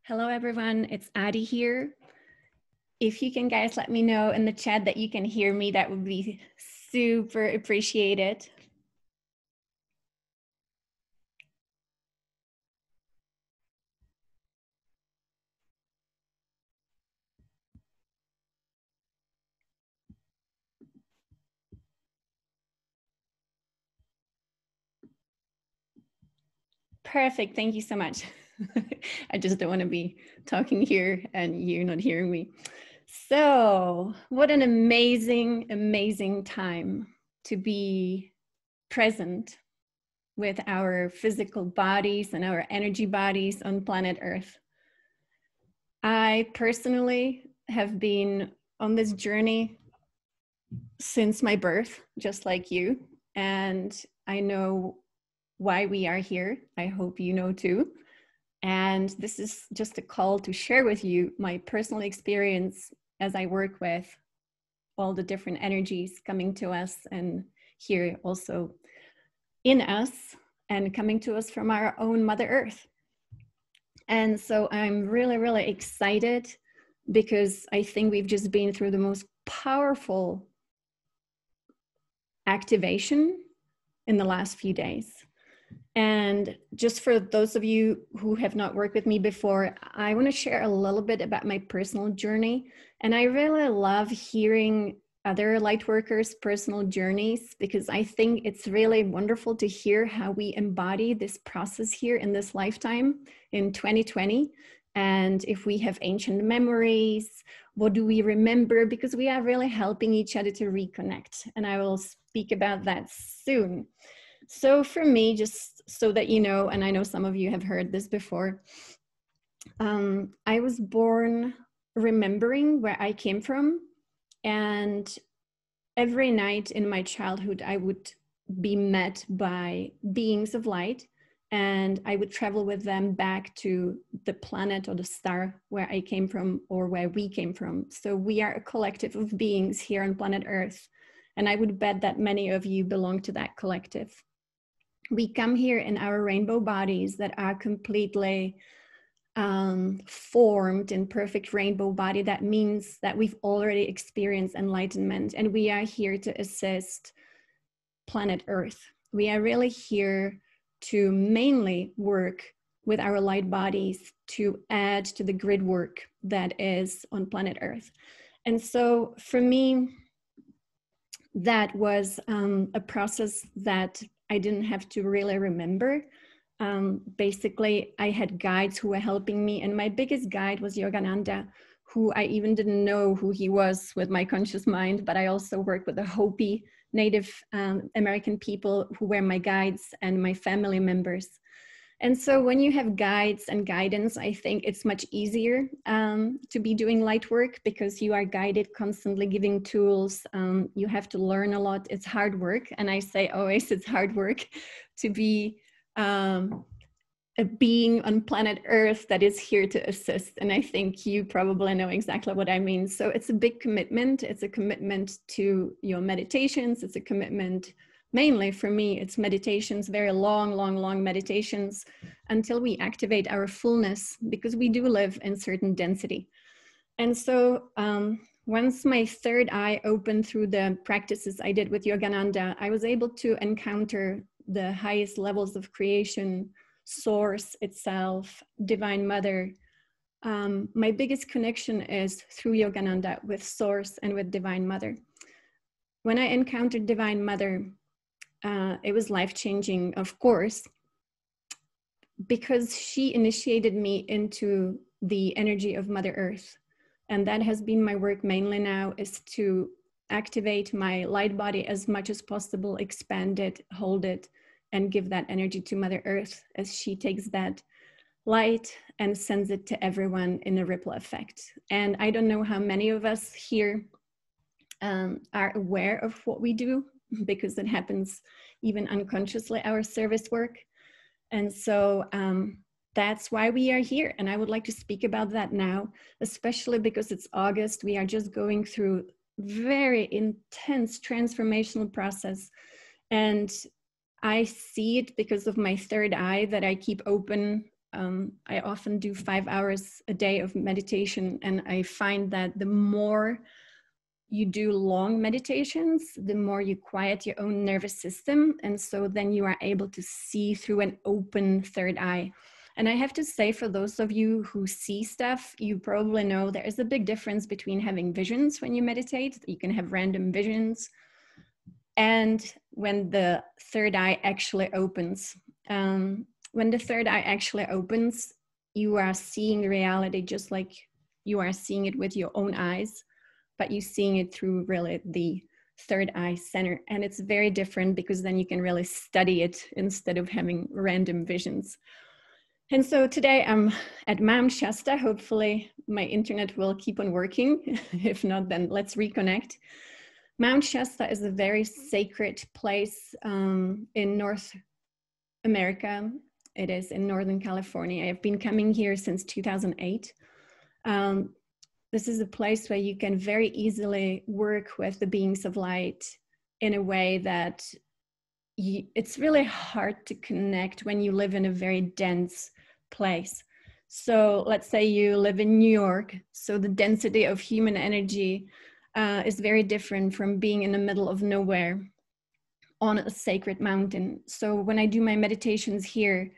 Hello, everyone. It's Adi here. If you can, guys, let me know in the chat that you can hear me, that would be super appreciated. Perfect. Thank you so much. I just don't want to be talking here and you not hearing me. So, what an amazing, amazing time to be present with our physical bodies and our energy bodies on planet Earth. I personally have been on this journey since my birth, just like you, and I know why we are here. I hope you know too. And this is just a call to share with you my personal experience as I work with all the different energies coming to us and here also in us and coming to us from our own Mother Earth. And so I'm really, really excited because I think we've just been through the most powerful activation in the last few days. And just for those of you who have not worked with me before, I want to share a little bit about my personal journey. And I really love hearing other lightworkers' personal journeys because I think it's really wonderful to hear how we embody this process here in this lifetime in 2020. And if we have ancient memories, what do we remember? Because we are really helping each other to reconnect. And I will speak about that soon. So for me, just so that you know, and I know some of you have heard this before, I was born remembering where I came from. And every night in my childhood, I would be met by beings of light. And I would travel with them back to the planet or the star where I came from or where we came from. So we are a collective of beings here on planet Earth. And I would bet that many of you belong to that collective. We come here in our rainbow bodies that are completely formed in perfect rainbow body. That means that we've already experienced enlightenment and we are here to assist planet Earth. We are really here to mainly work with our light bodies to add to the grid work that is on planet Earth. And so for me, that was a process that I didn't have to really remember. Basically, I had guides who were helping me, and my biggest guide was Yogananda, who I even didn't know who he was with my conscious mind, but I also worked with the Hopi Native American people who were my guides and my family members. And so when you have guides and guidance, I think it's much easier to be doing light work because you are guided, constantly giving tools. You have to learn a lot. It's hard work. And I say always it's hard work to be a being on planet Earth that is here to assist. And I think you probably know exactly what I mean. So it's a big commitment. It's a commitment to your meditations. It's a commitment, mainly for me, it's meditations, very long meditations until we activate our fullness because we do live in certain density. And so once my third eye opened through the practices I did with Yogananda, I was able to encounter the highest levels of creation, source itself, Divine Mother. My biggest connection is through Yogananda with source and with Divine Mother. When I encountered Divine Mother, it was life-changing, of course, because she initiated me into the energy of Mother Earth. And that has been my work mainly now, is to activate my light body as much as possible, expand it, hold it, and give that energy to Mother Earth as she takes that light and sends it to everyone in a ripple effect. And I don't know how many of us here are aware of what we do, because it happens even unconsciously, our service work. And so that's why we are here. And I would like to speak about that now, especially because it's August. We are just going through very intense transformational process. And I see it because of my third eye that I keep open. I often do 5 hours a day of meditation. And I find that the more you do long meditations, the more you quiet your own nervous system. And so then you are able to see through an open third eye. And I have to say, for those of you who see stuff, you probably know there is a big difference between having visions when you meditate. You can have random visions, and when the third eye actually opens. When the third eye actually opens, you are seeing reality just like you are seeing it with your own eyes, but you're seeing it through really the third eye center. And it's very different, because then you can really study it instead of having random visions. And so today I'm at Mt Shasta. Hopefully my internet will keep on working. If not, then let's reconnect. Mt Shasta is a very sacred place in North America. It is in Northern California. I've been coming here since 2008. This is a place where you can very easily work with the beings of light in a way that it's really hard to connect when you live in a very dense place. So let's say you live in New York. So the density of human energy is very different from being in the middle of nowhere on a sacred mountain. So when I do my meditations here,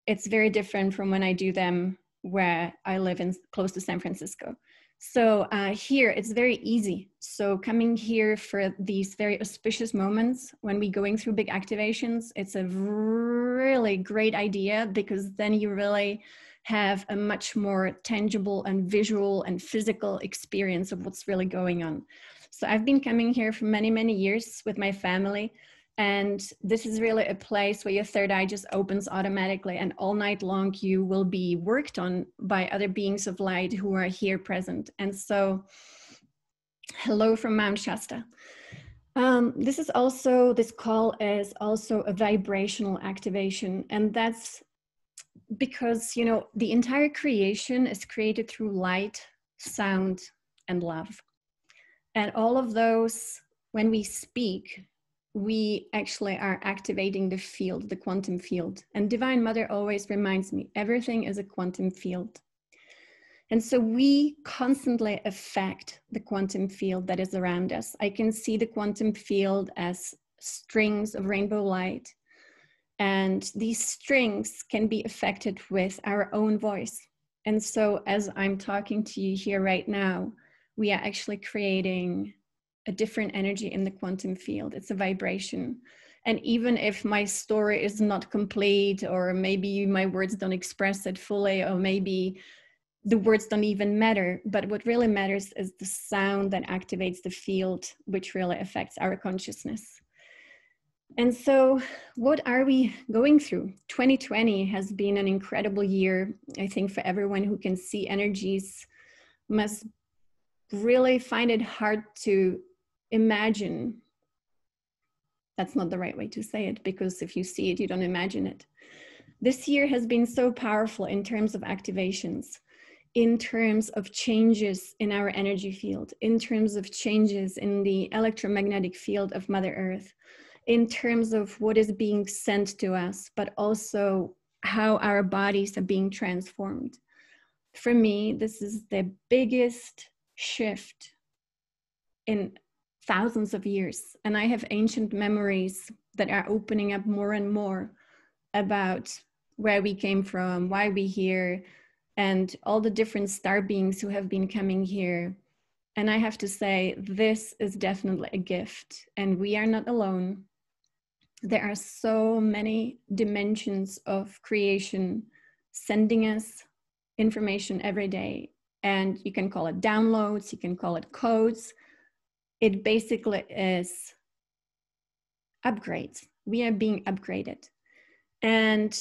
it's very different from when I do them where I live in close to San Francisco. So here it's very easy. So coming here for these very auspicious moments when we're going through big activations, it's a really great idea, because then you really have a much more tangible and visual and physical experience of what's really going on. So I've been coming here for many, many years with my family. And this is really a place where your third eye just opens automatically, and all night long you will be worked on by other beings of light who are here present. And so, hello from Mt Shasta. This call is also a vibrational activation. And that's because, you know, the entire creation is created through light, sound, and love. And all of those, when we speak, we actually are activating the field, the quantum field. And Divine Mother always reminds me, everything is a quantum field. And so we constantly affect the quantum field that is around us. I can see the quantum field as strings of rainbow light. And these strings can be affected with our own voice. And so as I'm talking to you here right now, we are actually creating a different energy in the quantum field. It's a vibration. And even if my story is not complete, or maybe my words don't express it fully, or maybe the words don't even matter, but what really matters is the sound that activates the field, which really affects our consciousness. And so what are we going through? 2020 has been an incredible year. I think for everyone who can see energies must really find it hard to imagine. That's not the right way to say it, because if you see it, you don't imagine it. This year has been so powerful in terms of activations, in terms of changes in our energy field, in terms of changes in the electromagnetic field of Mother Earth, in terms of what is being sent to us, but also how our bodies are being transformed. For me, this is the biggest shift in thousands of years. And I have ancient memories that are opening up more and more about where we came from, why we're here, and all the different star beings who have been coming here. And I have to say, this is definitely a gift, and we are not alone. There are so many dimensions of creation sending us information every day. And you can call it downloads, you can call it codes. It basically is upgrades. We are being upgraded. And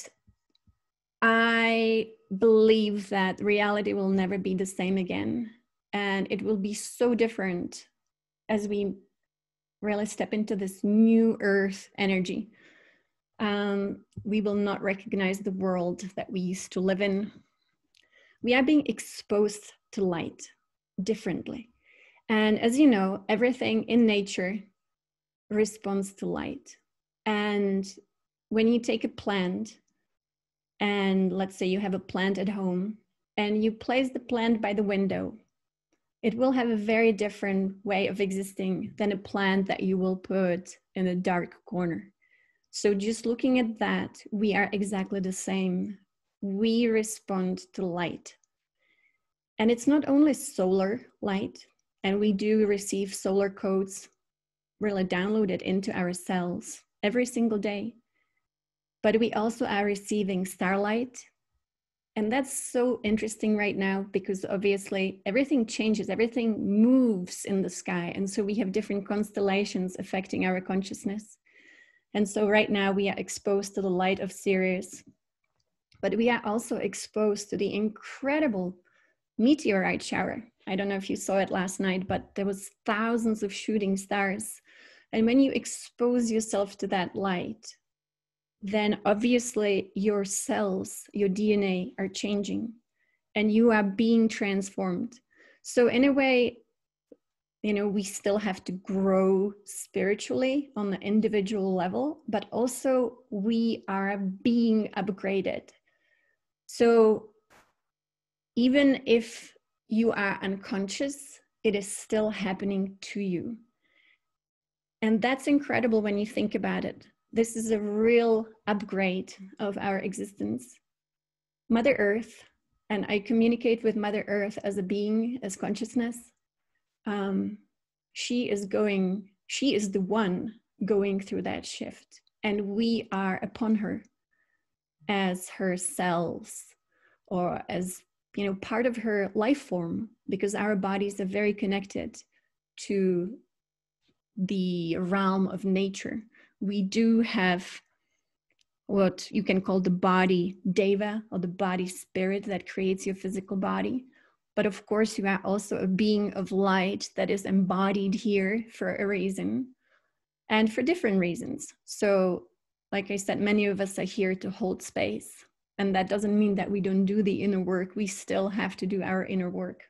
I believe that reality will never be the same again. And it will be so different as we really step into this new earth energy, we will not recognize the world that we used to live in. We are being exposed to light differently. And as you know, everything in nature responds to light. And when you take a plant, and let's say you have a plant at home, and you place the plant by the window, it will have a very different way of existing than a plant that you will put in a dark corner. So just looking at that, we are exactly the same. We respond to light. And it's not only solar light, and we do receive solar codes really downloaded into our cells every single day, but we also are receiving starlight. And that's so interesting right now, because obviously everything changes, everything moves in the sky. And so we have different constellations affecting our consciousness. And so right now we are exposed to the light of Sirius, but we are also exposed to the incredible meteorite shower. I don't know if you saw it last night, but there was thousands of shooting stars. And when you expose yourself to that light, then obviously your cells, your DNA are changing and you are being transformed. So in a way, you know, we still have to grow spiritually on the individual level, but also we are being upgraded. So even if you are unconscious, it is still happening to you. And that's incredible when you think about it. This is a real upgrade of our existence. Mother Earth, and I communicate with Mother Earth as a being, as consciousness. She is the one going through that shift, and we are upon her as her cells, or as, you know, part of her life form, because our bodies are very connected to the realm of nature. We do have what you can call the body deva, or the body spirit that creates your physical body. But of course, you are also a being of light that is embodied here for a reason and for different reasons. So, like I said, many of us are here to hold space. And that doesn't mean that we don't do the inner work. We still have to do our inner work.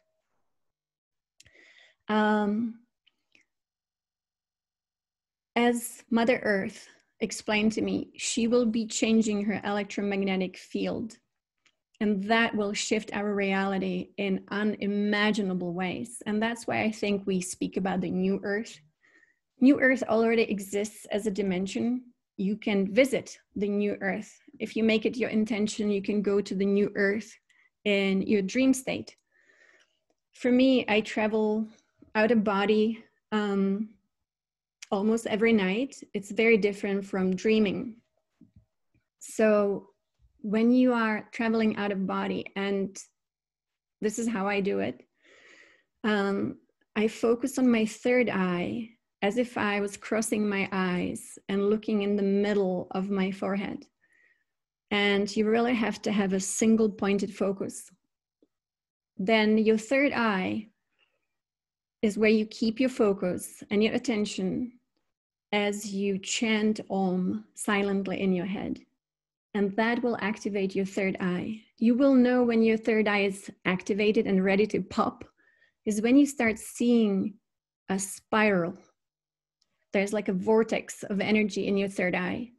As Mother Earth explained to me, she will be changing her electromagnetic field. And that will shift our reality in unimaginable ways. And that's why I think we speak about the new Earth. New Earth already exists as a dimension. You can visit the new Earth. If you make it your intention, you can go to the new Earth in your dream state. For me, I travel out of body almost every night. It's very different from dreaming. So when you are traveling out of body, and this is how I do it, I focus on my third eye as if I was crossing my eyes and looking in the middle of my forehead. And you really have to have a single pointed focus. Then your third eye is where you keep your focus and your attention as you chant Om silently in your head. And that will activate your third eye. You will know when your third eye is activated and ready to pop is when you start seeing a spiral. There's like a vortex of energy in your third eye.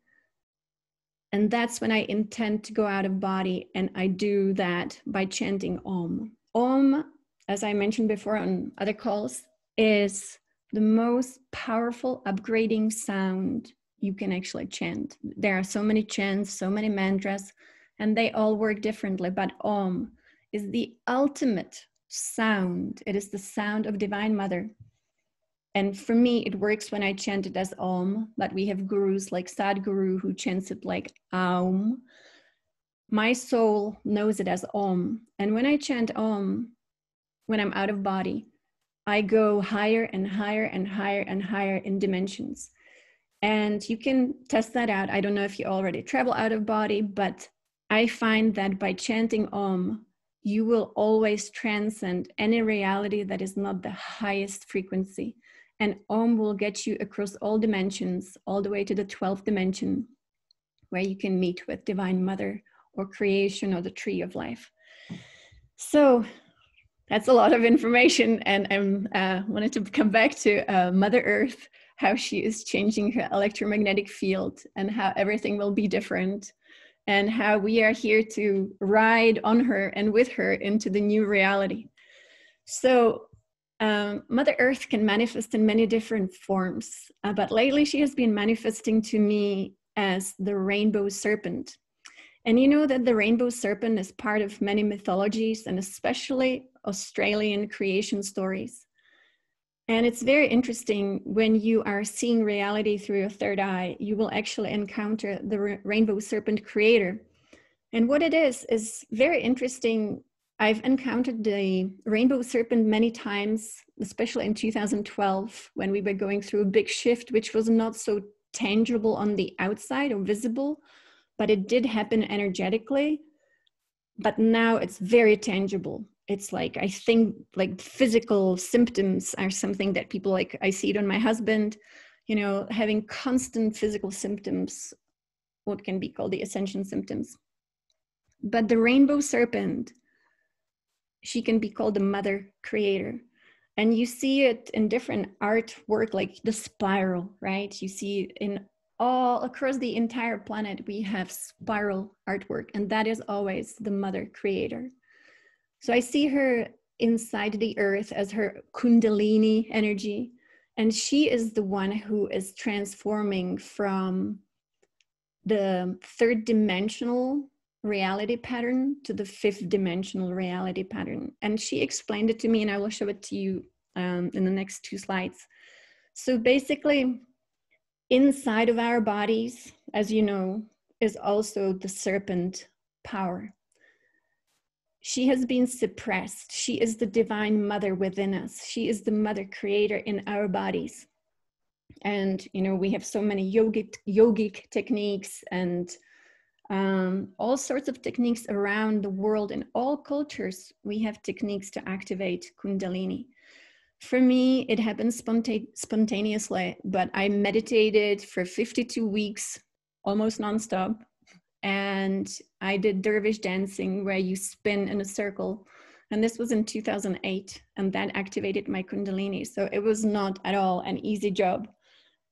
And that's when I intend to go out of body, and I do that by chanting Om. Om, as I mentioned before on other calls, is the most powerful upgrading sound you can actually chant. There are so many chants, so many mantras, and they all work differently, but Om is the ultimate sound. It is the sound of Divine Mother. And for me, it works when I chant it as Om, but we have gurus like Sadhguru who chants it like Aum. My soul knows it as Om. And when I chant Om, when I'm out of body, I go higher and higher and higher and higher in dimensions. And you can test that out. I don't know if you already travel out of body, but I find that by chanting Om, you will always transcend any reality that is not the highest frequency. and Om will get you across all dimensions, all the way to the 12th dimension, where you can meet with Divine Mother or creation or the tree of life. So that's a lot of information, and I wanted to come back to Mother Earth, how she is changing her electromagnetic field and how everything will be different, and how we are here to ride on her and with her into the new reality. So Mother Earth can manifest in many different forms, but lately she has been manifesting to me as the rainbow serpent. And you know that the rainbow serpent is part of many mythologies, and especially Australian creation stories. And it's very interesting, when you are seeing reality through your third eye, you will actually encounter the rainbow serpent creator. And what it is very interesting. I've encountered the rainbow serpent many times, especially in 2012, when we were going through a big shift, which was not so tangible on the outside or visible, but it did happen energetically. But now it's very tangible. It's like, I think like physical symptoms are something that people like, I see it on my husband, you know, having constant physical symptoms, what can be called the Ascension symptoms. But the rainbow serpent, she can be called the mother creator. And you see it in different artwork, like the spiral, right? You see it in all across the entire planet, we have spiral artwork, and that is always the mother creator. So I see her inside the earth as her Kundalini energy, and she is the one who is transforming from the third dimensional reality pattern to the fifth dimensional reality pattern. And she explained it to me, and I will show it to you in the next 2 slides. So basically, inside of our bodies, as you know, is also the serpent power. She has been suppressed. She is the divine mother within us. She is the mother creator in our bodies. And, you know, we have so many yogic techniques and all sorts of techniques around the world. In all cultures, we have techniques to activate Kundalini. For me, it happened spontaneously, but I meditated for 52 weeks, almost nonstop. And I did dervish dancing, where you spin in a circle. And this was in 2008, and that activated my Kundalini. So it was not at all an easy job.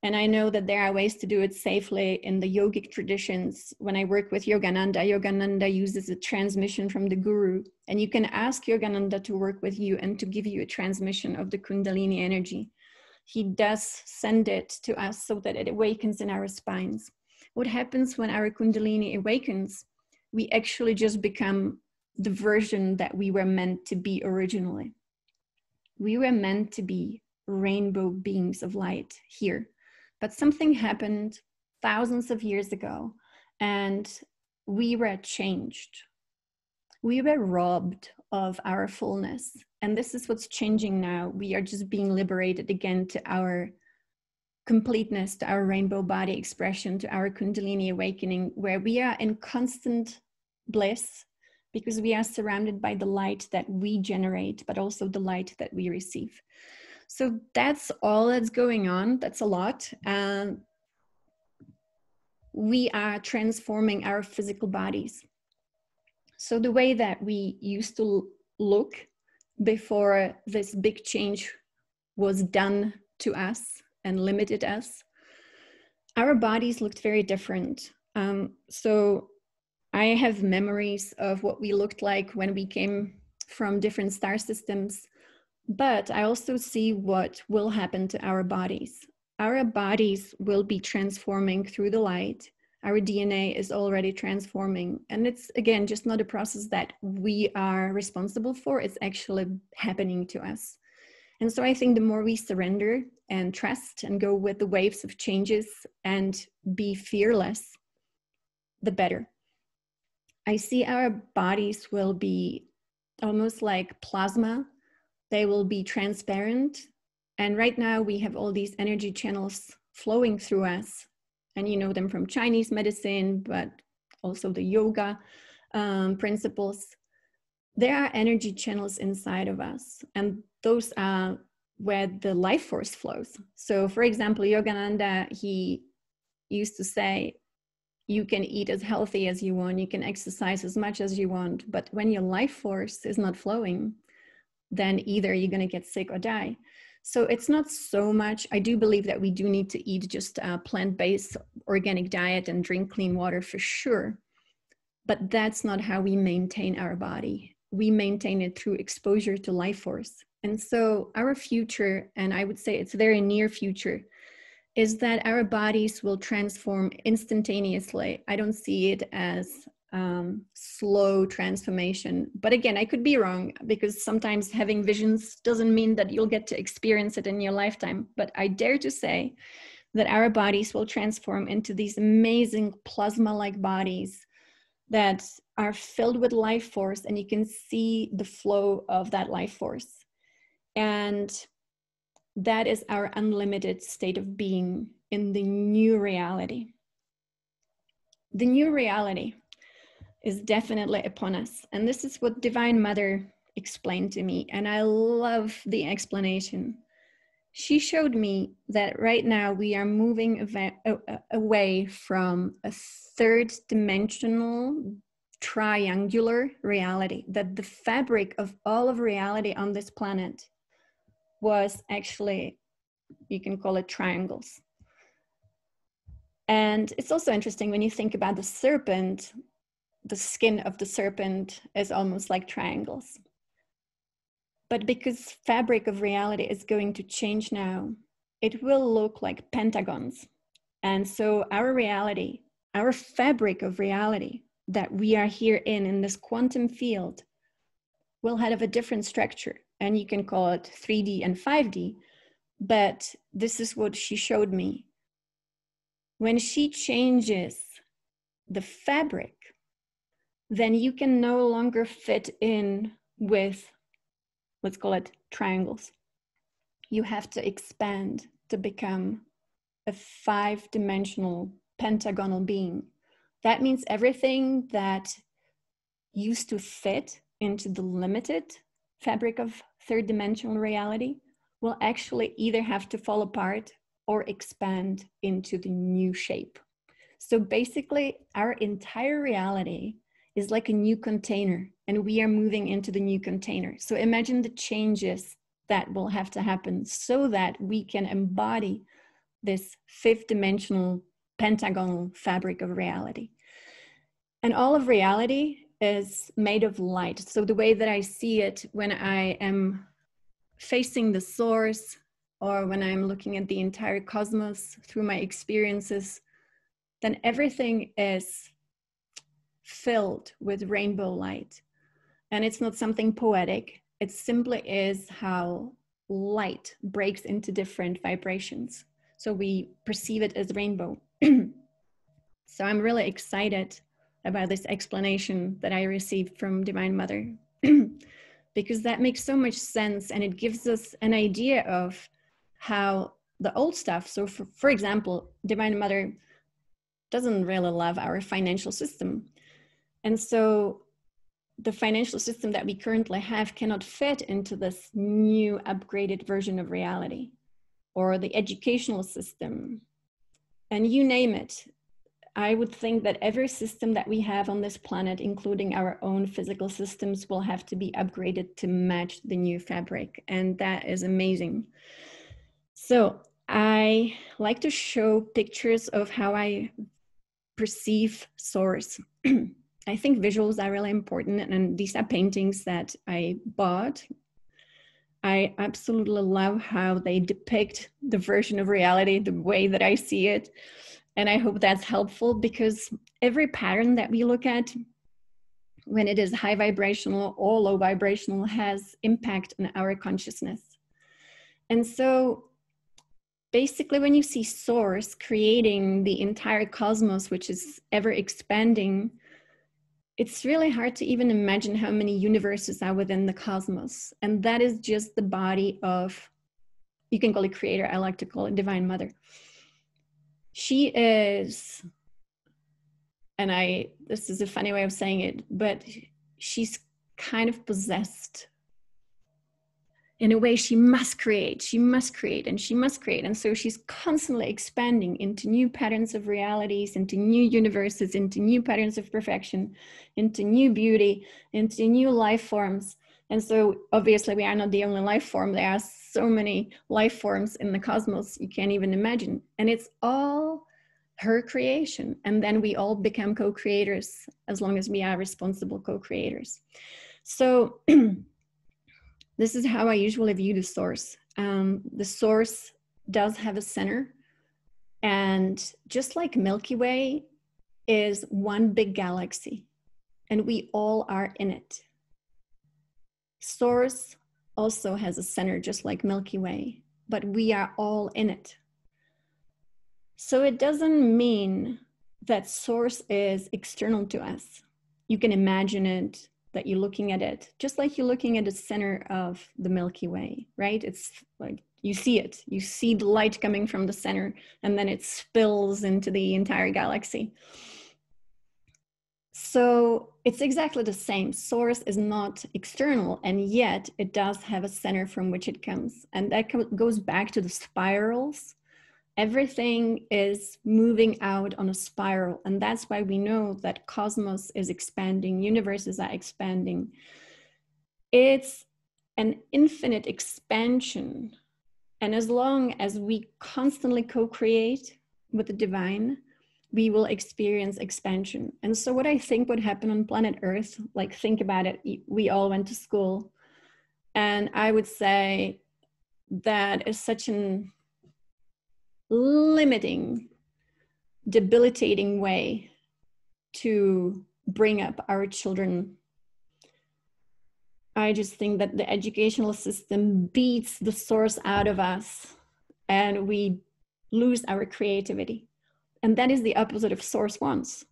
And I know that there are ways to do it safely in the yogic traditions. When I work with Yogananda uses a transmission from the guru. And you can ask Yogananda to work with you and to give you a transmission of the Kundalini energy. He does send it to us so that it awakens in our spines. What happens when our Kundalini awakens? We actually just become the version that we were meant to be originally. We were meant to be rainbow beings of light here. But something happened thousands of years ago, and we were changed. We were robbed of our fullness. And this is what's changing now. We are just being liberated again to our completeness, to our rainbow body expression, to our Kundalini awakening, where we are in constant bliss because we are surrounded by the light that we generate, but also the light that we receive. So that's all that's going on. That's a lot. We are transforming our physical bodies. So the way that we used to look before this big change was done to us and limited us, our bodies looked very different. So I have memories of what we looked like when we came from different star systems. But I also see what will happen to our bodies. Our bodies will be transforming through the light. Our DNA is already transforming. And it's, again, just not a process that we are responsible for. It's actually happening to us. And so I think the more we surrender and trust and go with the waves of changes and be fearless, the better. I see our bodies will be almost like plasma. They will be transparent. And right now we have all these energy channels flowing through us. And you know them from Chinese medicine, but also the yoga principles. There are energy channels inside of us. And those are where the life force flows. So for example, Yogananda, he used to say, you can eat as healthy as you want, you can exercise as much as you want, but when your life force is not flowing, then either you're going to get sick or die. So it's not so much, I do believe that we do need to eat just a plant-based organic diet and drink clean water for sure, but that's not how we maintain our body. We maintain it through exposure to life force. And so our future, and I would say it's very near future, is that our bodies will transform instantaneously. I don't see it as slow transformation. But again, I could be wrong, because sometimes having visions doesn't mean that you'll get to experience it in your lifetime. But I dare to say that our bodies will transform into these amazing plasma-like bodies that are filled with life force, and you can see the flow of that life force. And that is our unlimited state of being in the new reality. The new reality is definitely upon us. And this is what Divine Mother explained to me. And I love the explanation. She showed me that right now we are moving away from a third dimensional triangular reality, that the fabric of all of reality on this planet was actually, you can call it triangles. And it's also interesting when you think about the serpent, the skin of the serpent is almost like triangles. But because fabric of reality is going to change now, it will look like pentagons. And so our reality, our fabric of reality that we are here in this quantum field, will have a different structure. And you can call it 3D and 5D, but this is what she showed me. When she changes the fabric, then you can no longer fit in with, let's call it triangles. You have to expand to become a 5-dimensional pentagonal being. That means everything that used to fit into the limited fabric of third-dimensional reality will actually either have to fall apart or expand into the new shape. So basically, our entire reality is like a new container, and we are moving into the new container. So imagine the changes that will have to happen so that we can embody this 5th-dimensional pentagonal fabric of reality. And all of reality is made of light. So the way that I see it when I am facing the source, or when I'm looking at the entire cosmos through my experiences, then everything is filled with rainbow light. And it's not something poetic. It simply is how light breaks into different vibrations. So we perceive it as rainbow. So I'm really excited about this explanation that I received from Divine Mother, because that makes so much sense, and it gives us an idea of how the old stuff, so for example, Divine Mother doesn't really love our financial system. And so the financial system that we currently have cannot fit into this new upgraded version of reality, or the educational system, and you name it. I would think that every system that we have on this planet, including our own physical systems, will have to be upgraded to match the new fabric. And that is amazing. So I like to show pictures of how I perceive source. I think visuals are really important, and these are paintings that I bought. I absolutely love how they depict the version of reality the way that I see it. And I hope that's helpful, because every pattern that we look at, when it is high vibrational or low vibrational, has impact on our consciousness. And so basically, when you see source creating the entire cosmos, which is ever expanding, it's really hard to even imagine how many universes are within the cosmos. And that is just the body of, you can call it creator, I like to call it Divine Mother. She is, and this is a funny way of saying it, but she's kind of possessed. in a way, she must create, and she must create. And so she's constantly expanding into new patterns of realities, into new universes, into new patterns of perfection, into new beauty, into new life forms. And so obviously we are not the only life form. There are so many life forms in the cosmos you can't even imagine. And it's all her creation. And then we all become co-creators as long as we are responsible co-creators. So this is how I usually view the source. The source does have a center, and just like Milky Way is one big galaxy, and we all are in it. Source also has a center, just like Milky Way, but we are all in it. So it doesn't mean that source is external to us. You can imagine it, that you're looking at it, just like you're looking at the center of the Milky Way, right? It's like you see it, you see the light coming from the center, and then it spills into the entire galaxy. So it's exactly the same. Source is not external, and yet it does have a center from which it comes. And that goes back to the spirals. Everything is moving out on a spiral. And that's why we know that cosmos is expanding, universes are expanding. It's an infinite expansion. And as long as we constantly co-create with the divine, we will experience expansion. And so what I think would happen on planet Earth, like think about it, we all went to school. And I would say that is such an limiting, debilitating way to bring up our children. I just think that the educational system beats the source out of us and we lose our creativity. And that is the opposite of source wants.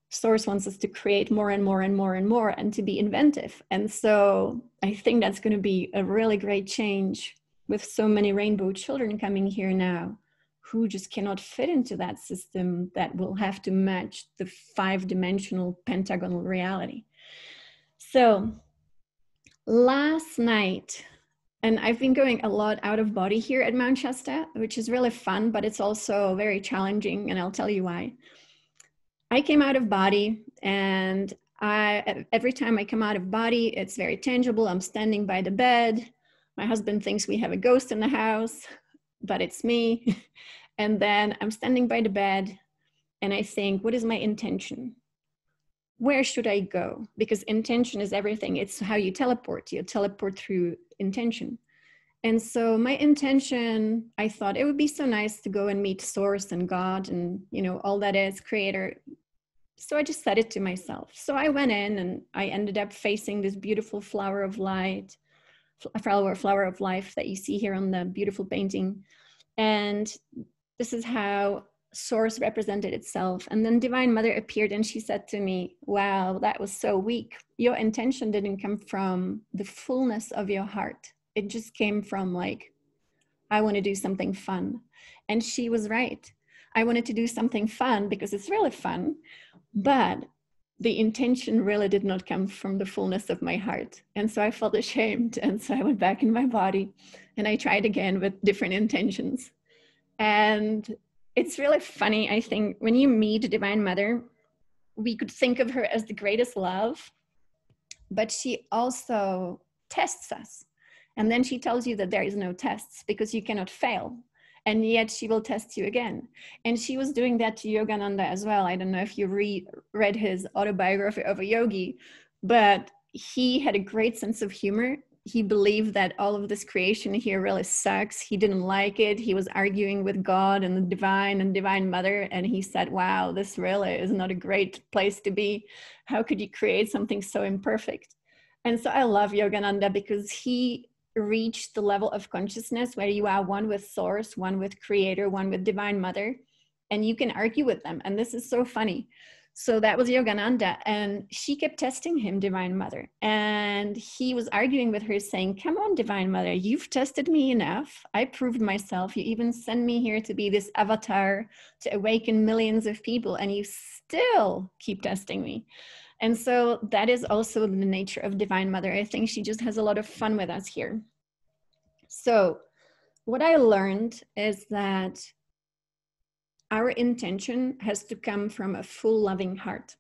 Source wants us to create more and more and more and more and to be inventive. And so I think that's going to be a really great change with so many rainbow children coming here now, who just cannot fit into that system that will have to match the 5-dimensional pentagonal reality. So last night, and I've been going a lot out of body here at Mount Shasta, which is really fun, but it's also very challenging, and I'll tell you why. I came out of body, and every time I come out of body, it's very tangible. I'm standing by the bed. My husband thinks we have a ghost in the house, but it's me. And then I'm standing by the bed and I think, what is my intention? Where should I go? Because intention is everything. It's how you teleport. You teleport through intention. And so my intention, I thought it would be so nice to go and meet Source and God and, you know, all that is creator. So I just said it to myself. So I went in and I ended up facing this beautiful flower of light, flower of life that you see here on the beautiful painting. And this is how Source represented itself. And then Divine Mother appeared and she said to me, wow, that was so weak. Your intention didn't come from the fullness of your heart. It just came from like, I want to do something fun. And she was right. I wanted to do something fun because it's really fun, but the intention really did not come from the fullness of my heart. And so I felt ashamed. And so I went back in my body and I tried again with different intentions. And it's really funny, I think, when you meet Divine Mother, we could think of her as the greatest love, but she also tests us. And then she tells you that there is no tests because you cannot fail. And yet she will test you again. And she was doing that to Yogananda as well. I don't know if you read his autobiography of a yogi, but he had a great sense of humor. He believed that all of this creation here really sucks. He didn't like it. He was arguing with God and the divine and Divine Mother. And he said, wow, this really is not a great place to be. How could you create something so imperfect? And so I love Yogananda because he reached the level of consciousness where you are one with Source, one with Creator, one with Divine Mother, and you can argue with them. And this is so funny. So that was Yogananda, and she kept testing him, Divine Mother. And he was arguing with her saying, come on, Divine Mother, you've tested me enough. I proved myself. You even sent me here to be this avatar to awaken millions of people, and you still keep testing me. And so that is also the nature of Divine Mother. I think she just has a lot of fun with us here. So what I learned is that our intention has to come from a full loving heart.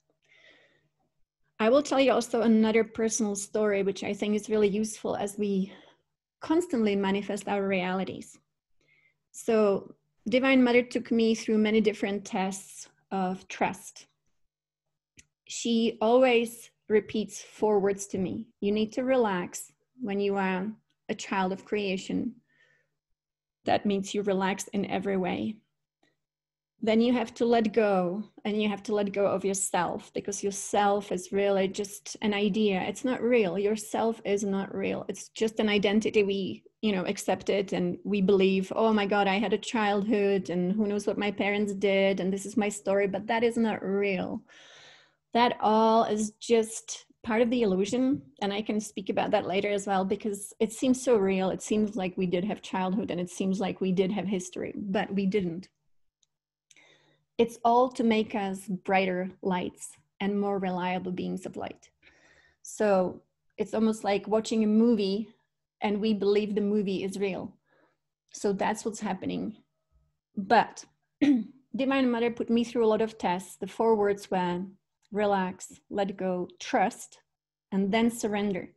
I will tell you also another personal story, which I think is really useful as we constantly manifest our realities. So Divine Mother took me through many different tests of trust. She always repeats 4 words to me. You need to relax when you are a child of creation. That means you relax in every way. Then you have to let go, and you have to let go of yourself, because yourself is really just an idea. It's not real. Yourself is not real. It's just an identity we, accept it, and we believe, oh my God, I had a childhood and who knows what my parents did, and this is my story, but that is not real. That all is just part of the illusion. And I can speak about that later as well, because it seems so real. It seems like we did have childhood, and it seems like we did have history, but we didn't. It's all to make us brighter lights and more reliable beings of light. So it's almost like watching a movie and we believe the movie is real. So that's what's happening. But Divine Mother put me through a lot of tests. The 4 words were relax, let go, trust, and then surrender.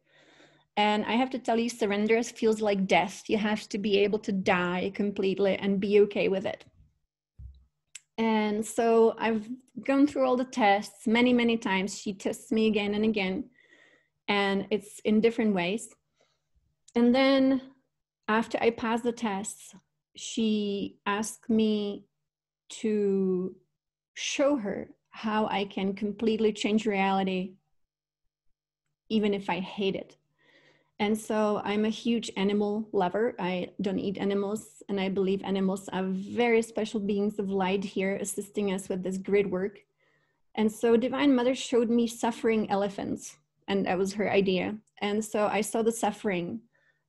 And I have to tell you, surrender feels like death. You have to be able to die completely and be okay with it. And so I've gone through all the tests many, many times. She tests me again and again, and it's in different ways. And then after I passed the tests, she asked me to show her how I can completely change reality, even if I hate it. And so I'm a huge animal lover. I don't eat animals, and I believe animals are very special beings of light here, assisting us with this grid work. And so Divine Mother showed me suffering elephants, and that was her idea. And so I saw the suffering,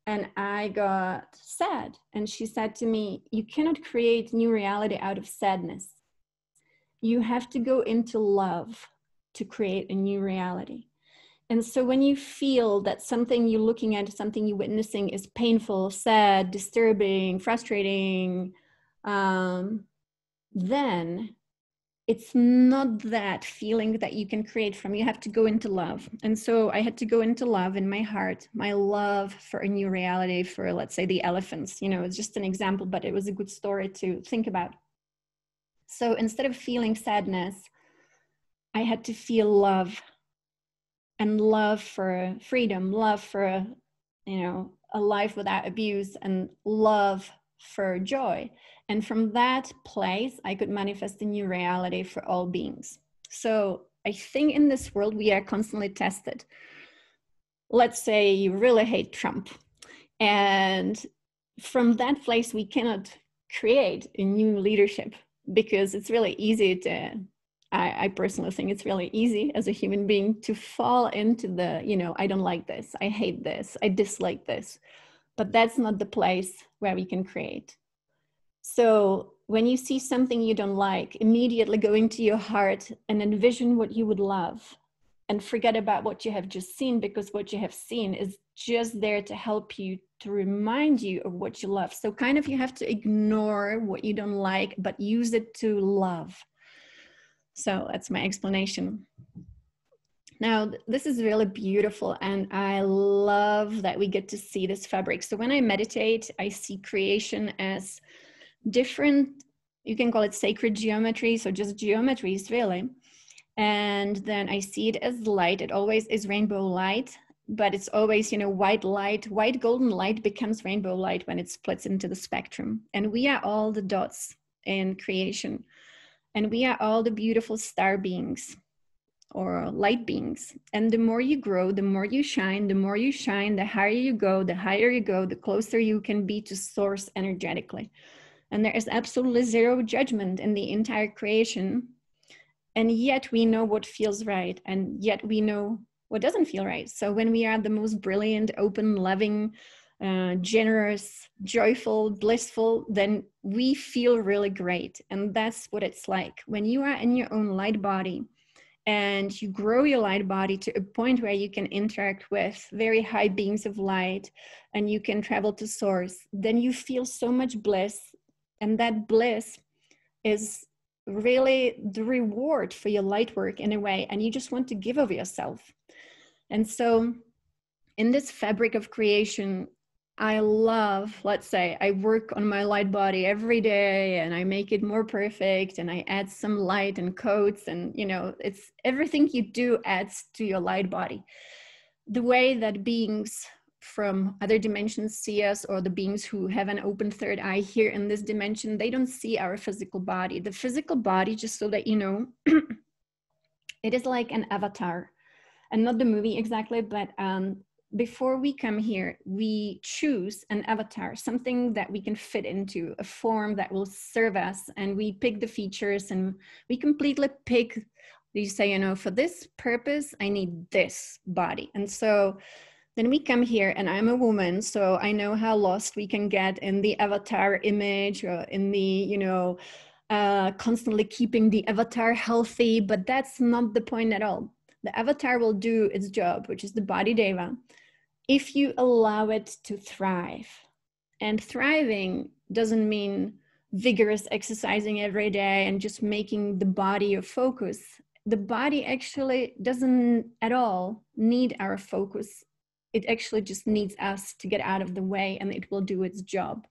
and I got sad. And she said to me, you cannot create new reality out of sadness. You have to go into love to create a new reality. And so when you feel that something you're looking at, something you're witnessing is painful, sad, disturbing, frustrating, then it's not that feeling that you can create from. You have to go into love. And so I had to go into love in my heart, my love for a new reality for, let's say, the elephants. It's just an example, but it was a good story to think about. So instead of feeling sadness, I had to feel love. And love for freedom, love for, a life without abuse, and love for joy. And from that place, I could manifest a new reality for all beings. So I think in this world, we are constantly tested. Let's say you really hate Trump. And from that place, we cannot create a new leadership, because it's really easy to, I personally think it's really easy as a human being to fall into the, I don't like this, I hate this, I dislike this. But that's not the place where we can create. So when you see something you don't like, immediately go into your heart and envision what you would love, and forget about what you have just seen, because what you have seen is just there to help you, to remind you of what you love. So kind of you have to ignore what you don't like, but use it to love. So that's my explanation. Now, this is really beautiful, and I love that we get to see this fabric. So when I meditate, I see creation as different, you can call it sacred geometry, so just geometries really. And then I see it as light. It always is rainbow light, but it's always, white light. White golden light becomes rainbow light when it splits into the spectrum. And we are all the dots in creation. And we are all the beautiful star beings or light beings. And the more you grow, the more you shine, the higher you go, the closer you can be to source energetically. And there is absolutely zero judgment in the entire creation. And yet we know what feels right. And yet we know what doesn't feel right. So when we are the most brilliant, open, loving, generous, joyful, blissful, then we feel really great. And that's what it's like. When you are in your own light body and you grow your light body to a point where you can interact with very high beings of light and you can travel to source, then you feel so much bliss. And that bliss is really the reward for your light work in a way. And you just want to give of yourself. And so in this fabric of creation, I love, let's say, I work on my light body every day and I make it more perfect and I add some light and coats and, you know, it's everything you do adds to your light body. The way that beings from other dimensions see us, or the beings who have an open third eye here in this dimension, they don't see our physical body. The physical body, just so that you know, it is like an avatar, and not the movie exactly, but before we come here, we choose an avatar, something that we can fit into, a form that will serve us, and we pick the features and we completely pick, you say, you know, for this purpose, I need this body. And so then we come here, and I'm a woman, so I know how lost we can get in the avatar image or in the, you know, constantly keeping the avatar healthy, but that's not the point at all. The avatar will do its job, which is the body deva, if you allow it to thrive. And thriving doesn't mean vigorous exercising every day and just making the body your focus. The body actually doesn't at all need our focus. It actually just needs us to get out of the way, and it will do its job.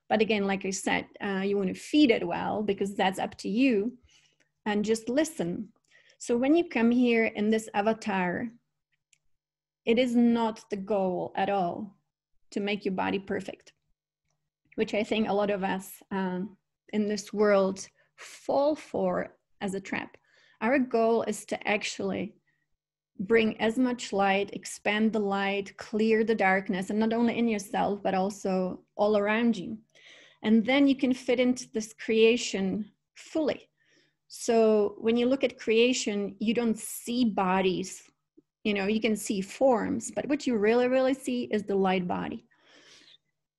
But again, like I said, you want to feed it well, because that's up to you, and just listen. So when you come here in this avatar, it is not the goal at all to make your body perfect, which I think a lot of us in this world fall for as a trap. Our goal is to actually bring as much light, expand the light, clear the darkness, and not only in yourself, but also all around you. And then you can fit into this creation fully. So when you look at creation, you don't see bodies, you know, you can see forms, but what you really, really see is the light body.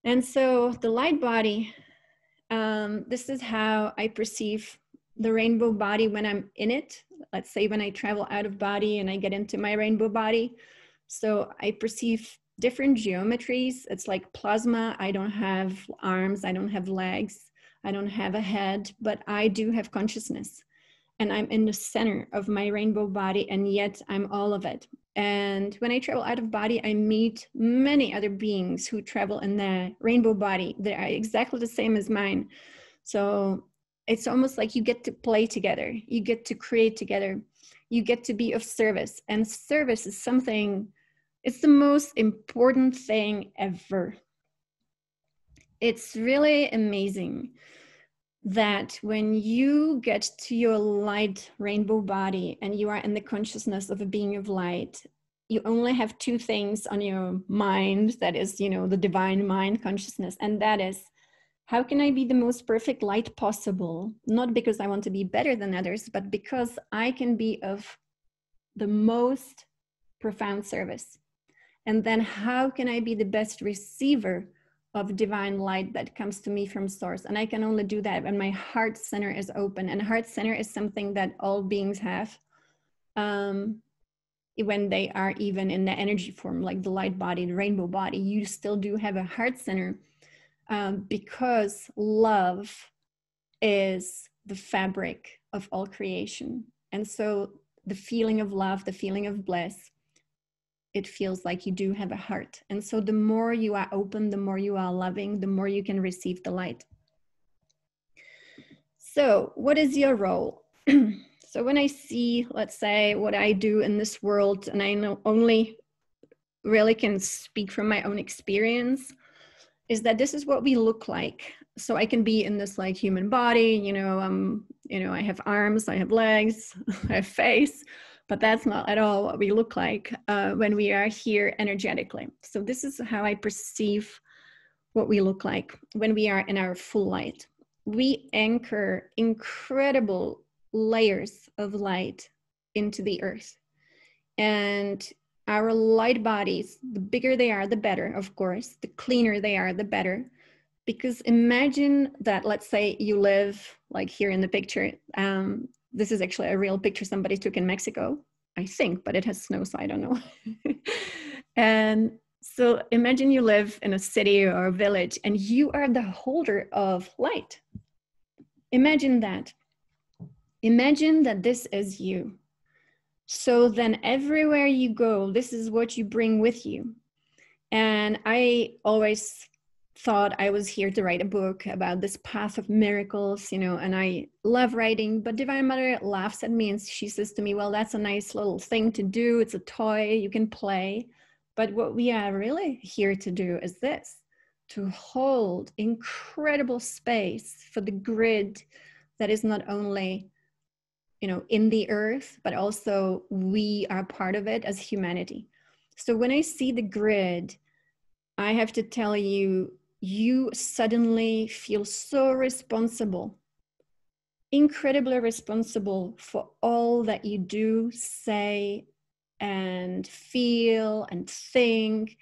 And so the light body, this is how I perceive the rainbow body when I'm in it. Let's say when I travel out of body and I get into my rainbow body. So I perceive different geometries. It's like plasma. I don't have arms, I don't have legs, I don't have a head, but I do have consciousness. And I'm in the center of my rainbow body, and yet I'm all of it. And when I travel out of body, I meet many other beings who travel in the rainbow body. They are exactly the same as mine. So it's almost like you get to play together, you get to create together, you get to be of service. And service is something, it's the most important thing ever. It's really amazing that when you get to your light rainbow body and you are in the consciousness of a being of light, you only have two things on your mind. That is, you know, the divine mind consciousness. And that is, how can I be the most perfect light possible? Not because I want to be better than others, but because I can be of the most profound service. And then how can I be the best receiver of divine light that comes to me from source? And I can only do that when my heart center is open. And heart center is something that all beings have when they are even in the energy form, like the light body, the rainbow body. You still do have a heart center, because love is the fabric of all creation. And so the feeling of love, the feeling of bliss, it feels like you do have a heart. And so the more you are open, the more you are loving, the more you can receive the light. So what is your role? So when I see, let's say, what I do in this world, and I know only really can speak from my own experience, is that this is what we look like. So I can be in this like human body, you know, I have arms, I have legs, I have face, but that's not at all what we look like when we are here energetically. So this is how I perceive what we look like when we are in our full light. We anchor incredible layers of light into the earth. And our light bodies, the bigger they are, the better, of course. The cleaner they are, the better. Because imagine that, let's say you live like here in the picture, This is actually a real picture somebody took in Mexico, I think, but it has snow, so I don't know. And so imagine you live in a city or a village and you are the holder of light. Imagine that. Imagine that this is you. So then everywhere you go, this is what you bring with you. And I always thought I was here to write a book about this path of miracles, you know, and I love writing, but Divine Mother laughs at me and she says to me, well, that's a nice little thing to do. It's a toy, you can play. But what we are really here to do is this, to hold incredible space for the grid that is not only, you know, in the earth, but also we are part of it as humanity. So when I see the grid, I have to tell you, you suddenly feel so responsible, incredibly responsible for all that you do, say, and feel and think.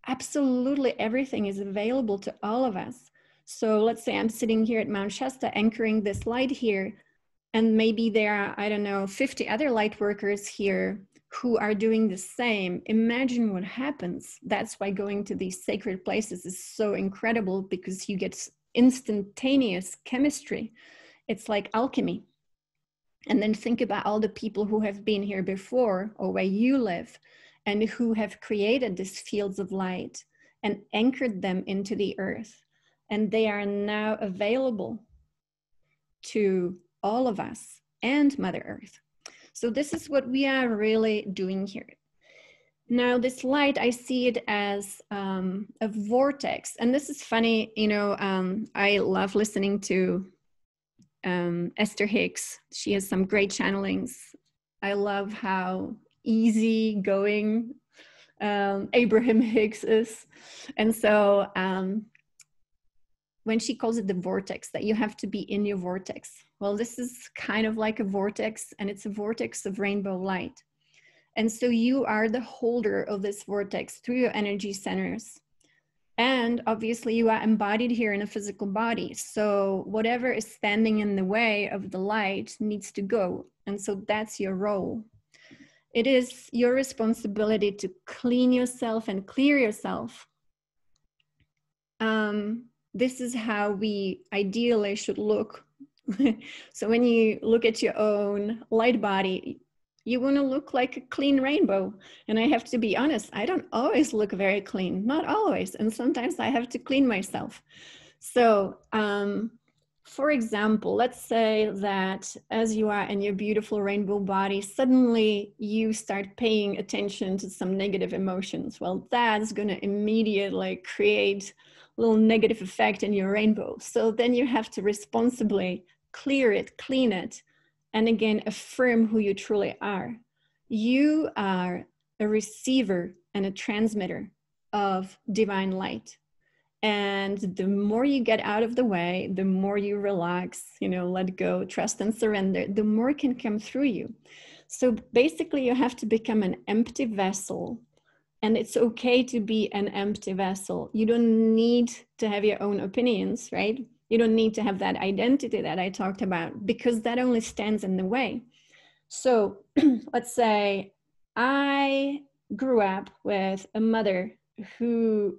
Absolutely everything is available to all of us. So let's say I'm sitting here at Mount Shasta anchoring this light here, and maybe there are, I don't know, 50 other light workers here who are doing the same. Imagine what happens. That's why going to these sacred places is so incredible, because you get instantaneous chemistry. It's like alchemy. And then think about all the people who have been here before, or where you live, and who have created these fields of light and anchored them into the earth. And they are now available to all of us and Mother Earth. So this is what we are really doing here. Now, this light, I see it as a vortex. And this is funny, you know, I love listening to Esther Hicks. She has some great channelings. I love how easygoing Abraham Hicks is. And so when she calls it the vortex, that you have to be in your vortex. Well, this is kind of like a vortex, and it's a vortex of rainbow light. And so you are the holder of this vortex through your energy centers. And obviously you are embodied here in a physical body. So whatever is standing in the way of the light needs to go. And so that's your role. It is your responsibility to clean yourself and clear yourself. This is how we ideally should look. So when you look at your own light body, you want to look like a clean rainbow. And I have to be honest, I don't always look very clean, not always. And sometimes I have to clean myself. So for example, let's say that as you are in your beautiful rainbow body, suddenly you start paying attention to some negative emotions. Well, that's going to immediately create a little negative effect in your rainbow. So then you have to responsibly clear it, clean it, and again, affirm who you truly are. You are a receiver and a transmitter of divine light. And the more you get out of the way, the more you relax, you know, let go, trust and surrender, the more can come through you. So basically you have to become an empty vessel, and it's okay to be an empty vessel. You don't need to have your own opinions, right? You don't need to have that identity that I talked about, because that only stands in the way. So let's say I grew up with a mother who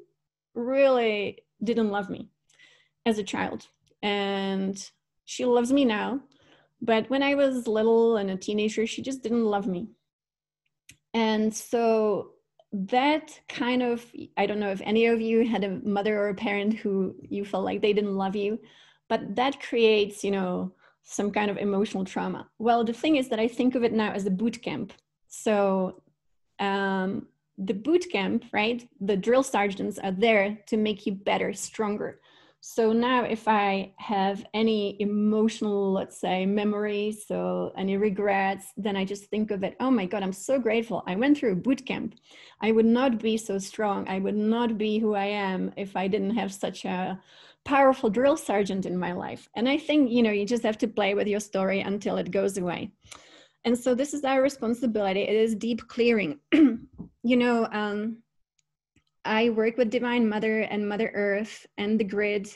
really didn't love me as a child, and she loves me now, but when I was little and a teenager, she just didn't love me. And so that kind of, I don't know if any of you had a mother or a parent who you felt like they didn't love you, but that creates, you know, some kind of emotional trauma. Well, the thing is that I think of it now as a boot camp. So the boot camp, right? The drill sergeants are there to make you better, stronger. So now if I have any emotional, let's say, memories, so any regrets, then I just think of it, oh my God, I'm so grateful. I went through a boot camp. I would not be so strong. I would not be who I am if I didn't have such a powerful drill sergeant in my life. And I think, you know, you just have to play with your story until it goes away. And so this is our responsibility. It is deep clearing. You know, I work with Divine Mother and Mother Earth and the grid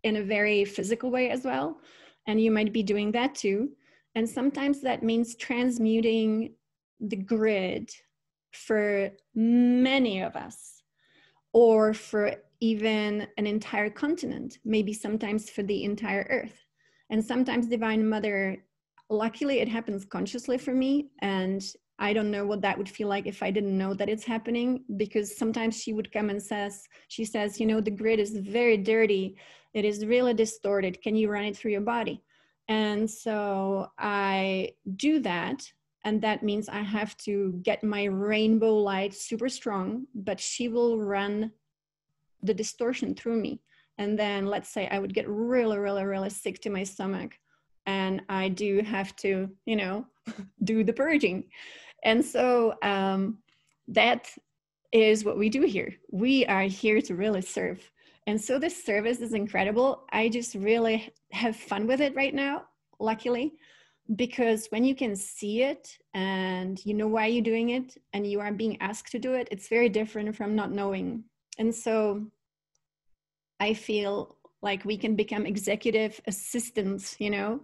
in a very physical way as well. And you might be doing that too. And sometimes that means transmuting the grid for many of us, or for even an entire continent, maybe sometimes for the entire earth. And sometimes Divine Mother, luckily it happens consciously for me, and I don't know what that would feel like if I didn't know that it's happening, because sometimes she would come and she says, you know, the grid is very dirty. It is really distorted. Can you run it through your body? And so I do that. And that means I have to get my rainbow light super strong, but she will run the distortion through me. And then let's say I would get really, really, really sick to my stomach. And I do have to, you know, do the purging. And so that is what we do here. We are here to really serve. And so this service is incredible. I just really have fun with it right now, luckily, because when you can see it and you know why you're doing it and you are being asked to do it, it's very different from not knowing. And so I feel like we can become executive assistants, you know,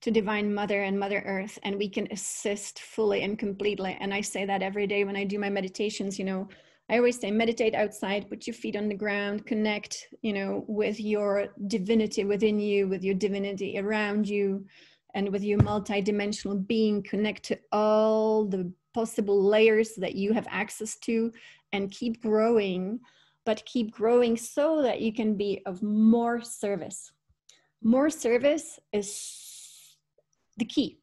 to Divine Mother and Mother Earth, and we can assist fully and completely. And I say that every day when I do my meditations, you know, I always say, meditate outside, put your feet on the ground, connect, you know, with your divinity within you, with your divinity around you, and with your multi-dimensional being. Connect to all the possible layers that you have access to, and keep growing, but keep growing so that you can be of more service. More service is the key.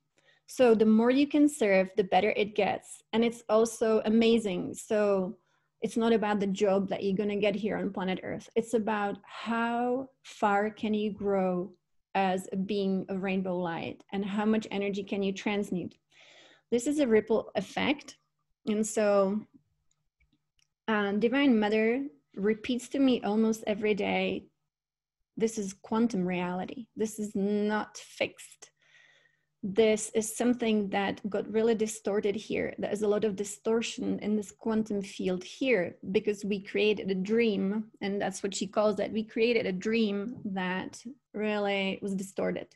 So the more you can serve, the better it gets. And it's also amazing. So it's not about the job that you're going to get here on planet Earth. It's about how far can you grow as a being of rainbow light, and how much energy can you transmute. This is a ripple effect. And so Divine Mother repeats to me almost every day, this is quantum reality. This is not fixed. This is something that got really distorted here. There's a lot of distortion in this quantum field here because we created a dream, and that's what she calls it. We created a dream that really was distorted.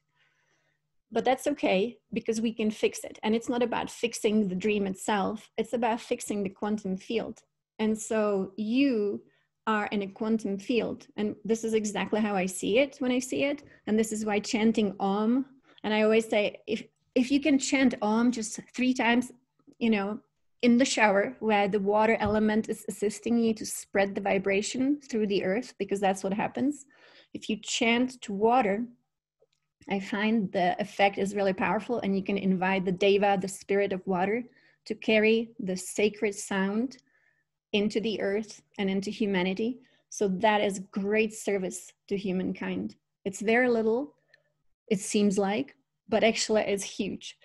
But that's okay, because we can fix it. And it's not about fixing the dream itself. It's about fixing the quantum field. And so you are in a quantum field. And this is exactly how I see it when I see it. And this is why chanting Om, and I always say, if you can chant Om just 3 times, you know, in the shower, where the water element is assisting you to spread the vibration through the earth, because that's what happens. If you chant to water, I find the effect is really powerful, and you can invite the Deva, the spirit of water, to carry the sacred sound into the earth and into humanity. So that is great service to humankind. It's very little, it seems like, but actually it's huge.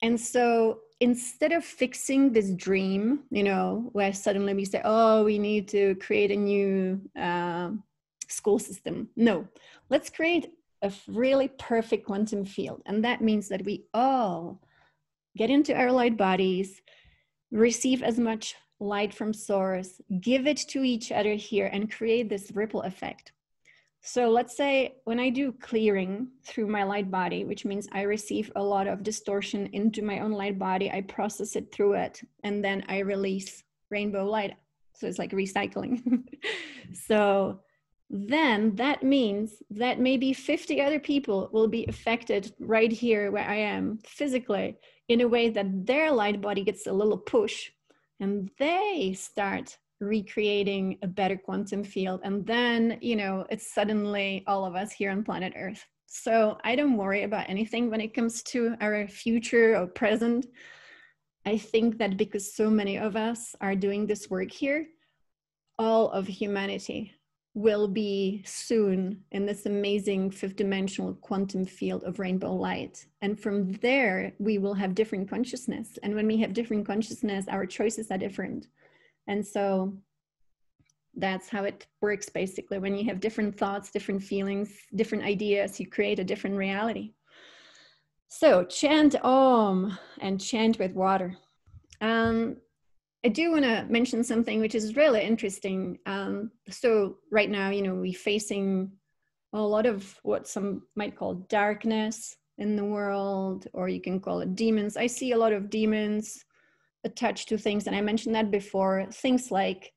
And so instead of fixing this dream, you know, where suddenly we say, oh, we need to create a new school system. No, let's create a really perfect quantum field. And that means that we all get into our light bodies, receive as much light from source, give it to each other here, and create this ripple effect. So let's say when I do clearing through my light body, which means I receive a lot of distortion into my own light body, I process it through it, and then I release rainbow light. So it's like recycling. So then that means that maybe 50 other people will be affected right here where I am physically, in a way that their light body gets a little push, and they start recreating a better quantum field. And then, you know, it's suddenly all of us here on planet Earth. So I don't worry about anything when it comes to our future or present. I think that because so many of us are doing this work here, all of humanity will be soon in this amazing 5th-dimensional quantum field of rainbow light. And from there, we will have different consciousness. And when we have different consciousness, our choices are different. And so that's how it works, basically. When you have different thoughts, different feelings, different ideas, you create a different reality. So chant Om and chant with water. I do want to mention something which is really interesting. So right now, you know, we're facing a lot of what some might call darkness, in the world, or you can call it demons. I see a lot of demons attached to things, and I mentioned that before. Things like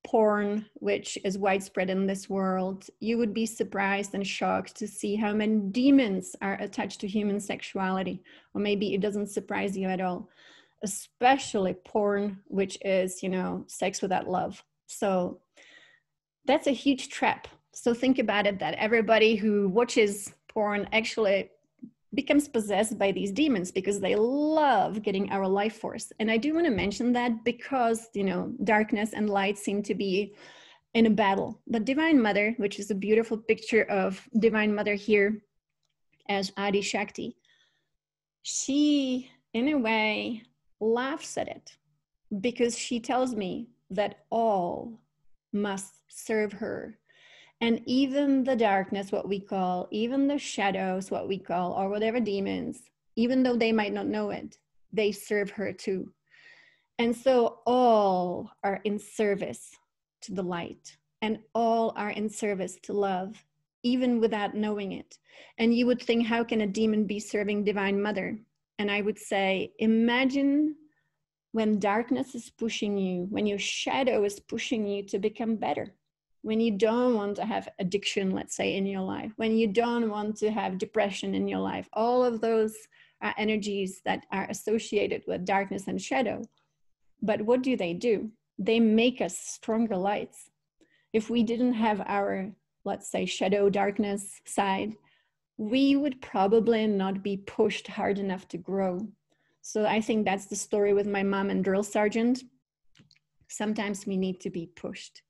porn, which is widespread in this world. You would be surprised and shocked to see how many demons are attached to human sexuality, or maybe it doesn't surprise you at all, especially porn, which is, you know, sex without love. So that's a huge trap. So think about it, that everybody who watches porn actually becomes possessed by these demons because they love getting our life force. And I do want to mention that because, you know, darkness and light seem to be in a battle. But Divine Mother, which is a beautiful picture of Divine Mother here as Adi Shakti, she, in a way, laughs at it because she tells me that all must serve her. And even the darkness, what we call, even the shadows, what we call, or whatever demons, even though they might not know it, they serve her too. And so all are in service to the light, and all are in service to love, even without knowing it. And you would think, how can a demon be serving Divine Mother? And I would say, imagine when darkness is pushing you, when your shadow is pushing you to become better, when you don't want to have addiction, let's say, in your life, when you don't want to have depression in your life, all of those are energies that are associated with darkness and shadow. But what do? They make us stronger lights. If we didn't have our, let's say, shadow darkness side, we would probably not be pushed hard enough to grow. So I think that's the story with my mom and drill sergeant. Sometimes we need to be pushed.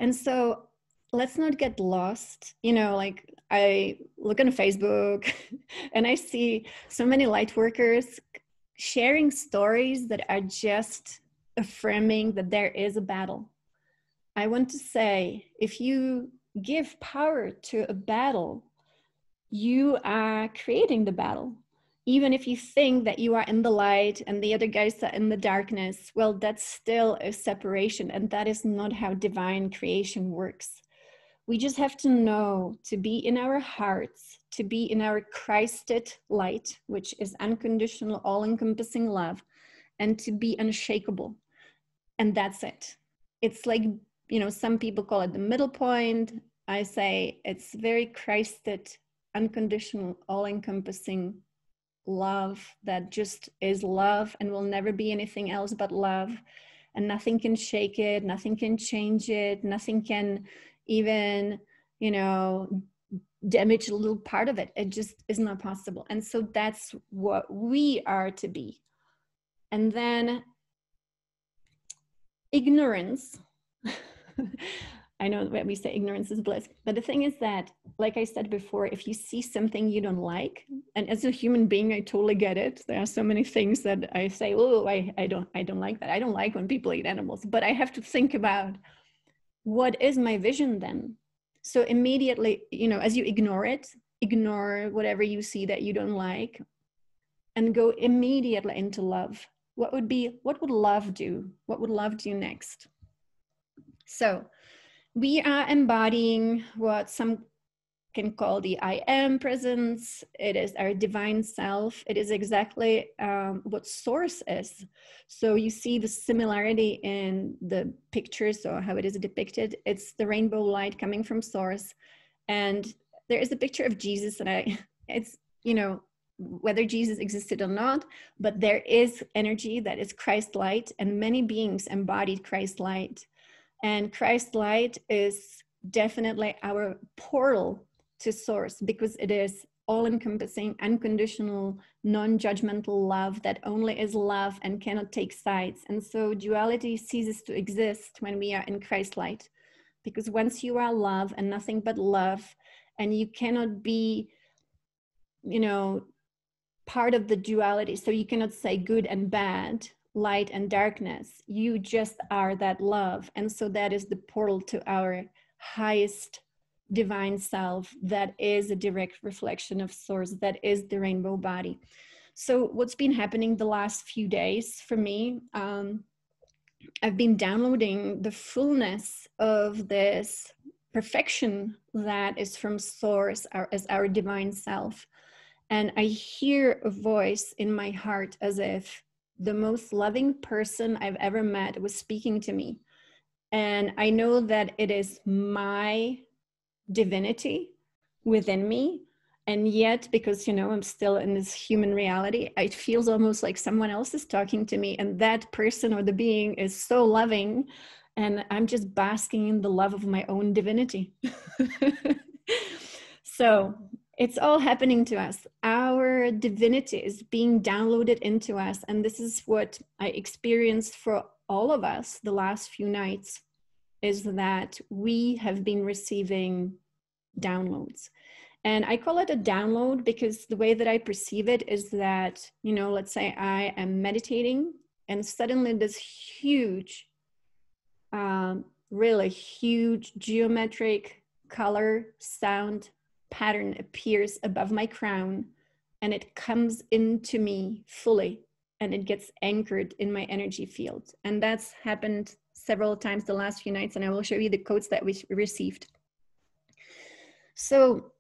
And so let's not get lost. You know, like I look on Facebook and I see so many light workers sharing stories that are just affirming that there is a battle. I want to say, if you give power to a battle, you are creating the battle. Even if you think that you are in the light and the other guys are in the darkness, well, that's still a separation, and that is not how divine creation works. We just have to know to be in our hearts, to be in our Christed light, which is unconditional, all-encompassing love, and to be unshakable. And that's it. It's like, you know, some people call it the middle point. I say it's very Christed, unconditional, all-encompassing love that just is love and will never be anything else but love. And nothing can shake it, nothing can change it, nothing can even, you know, damage a little part of it. It just is not possible. And so that's what we are to be. And then ignorance. I know that we say ignorance is bliss, but the thing is that, like I said before, if you see something you don't like, and as a human being, I totally get it. There are so many things that I say, oh, I don't like that. I don't like when people eat animals, but I have to think about, what is my vision then? So immediately, you know, as you ignore it, ignore whatever you see that you don't like, and go immediately into love. What would love do? What would love do next? So we are embodying what some can call the I am presence. It is our divine self. It is exactly what source is. So you see the similarity in the pictures or how it is depicted. It's the rainbow light coming from source. And there is a picture of Jesus, and it's, you know, whether Jesus existed or not, but there is energy that is Christ light, and many beings embodied Christ light. And Christ light is definitely our portal to source, because it is all-encompassing, unconditional, non-judgmental love that only is love and cannot take sides. And so duality ceases to exist when we are in Christ light, because once you are love and nothing but love, and you cannot be, you know, part of the duality. So you cannot say good and bad, light and darkness. You just are that love. And so that is the portal to our highest divine self, that is a direct reflection of source, that is the rainbow body. So what's been happening the last few days for me, I've been downloading the fullness of this perfection that is from source, as our divine self. And I hear a voice in my heart as if the most loving person I've ever met was speaking to me. And I know that it is my divinity within me. And yet, because, you know, I'm still in this human reality, it feels almost like someone else is talking to me. And that person or the being is so loving. And I'm just basking in the love of my own divinity. So it's all happening to us. Our divinity is being downloaded into us. And this is what I experienced for all of us the last few nights, is that we have been receiving downloads. And I call it a download because the way that I perceive it is that, you know, let's say I am meditating and suddenly this huge, really huge geometric color sound pattern appears above my crown, and it comes into me fully and it gets anchored in my energy field. And that's happened several times the last few nights, and I will show you the codes that we received. So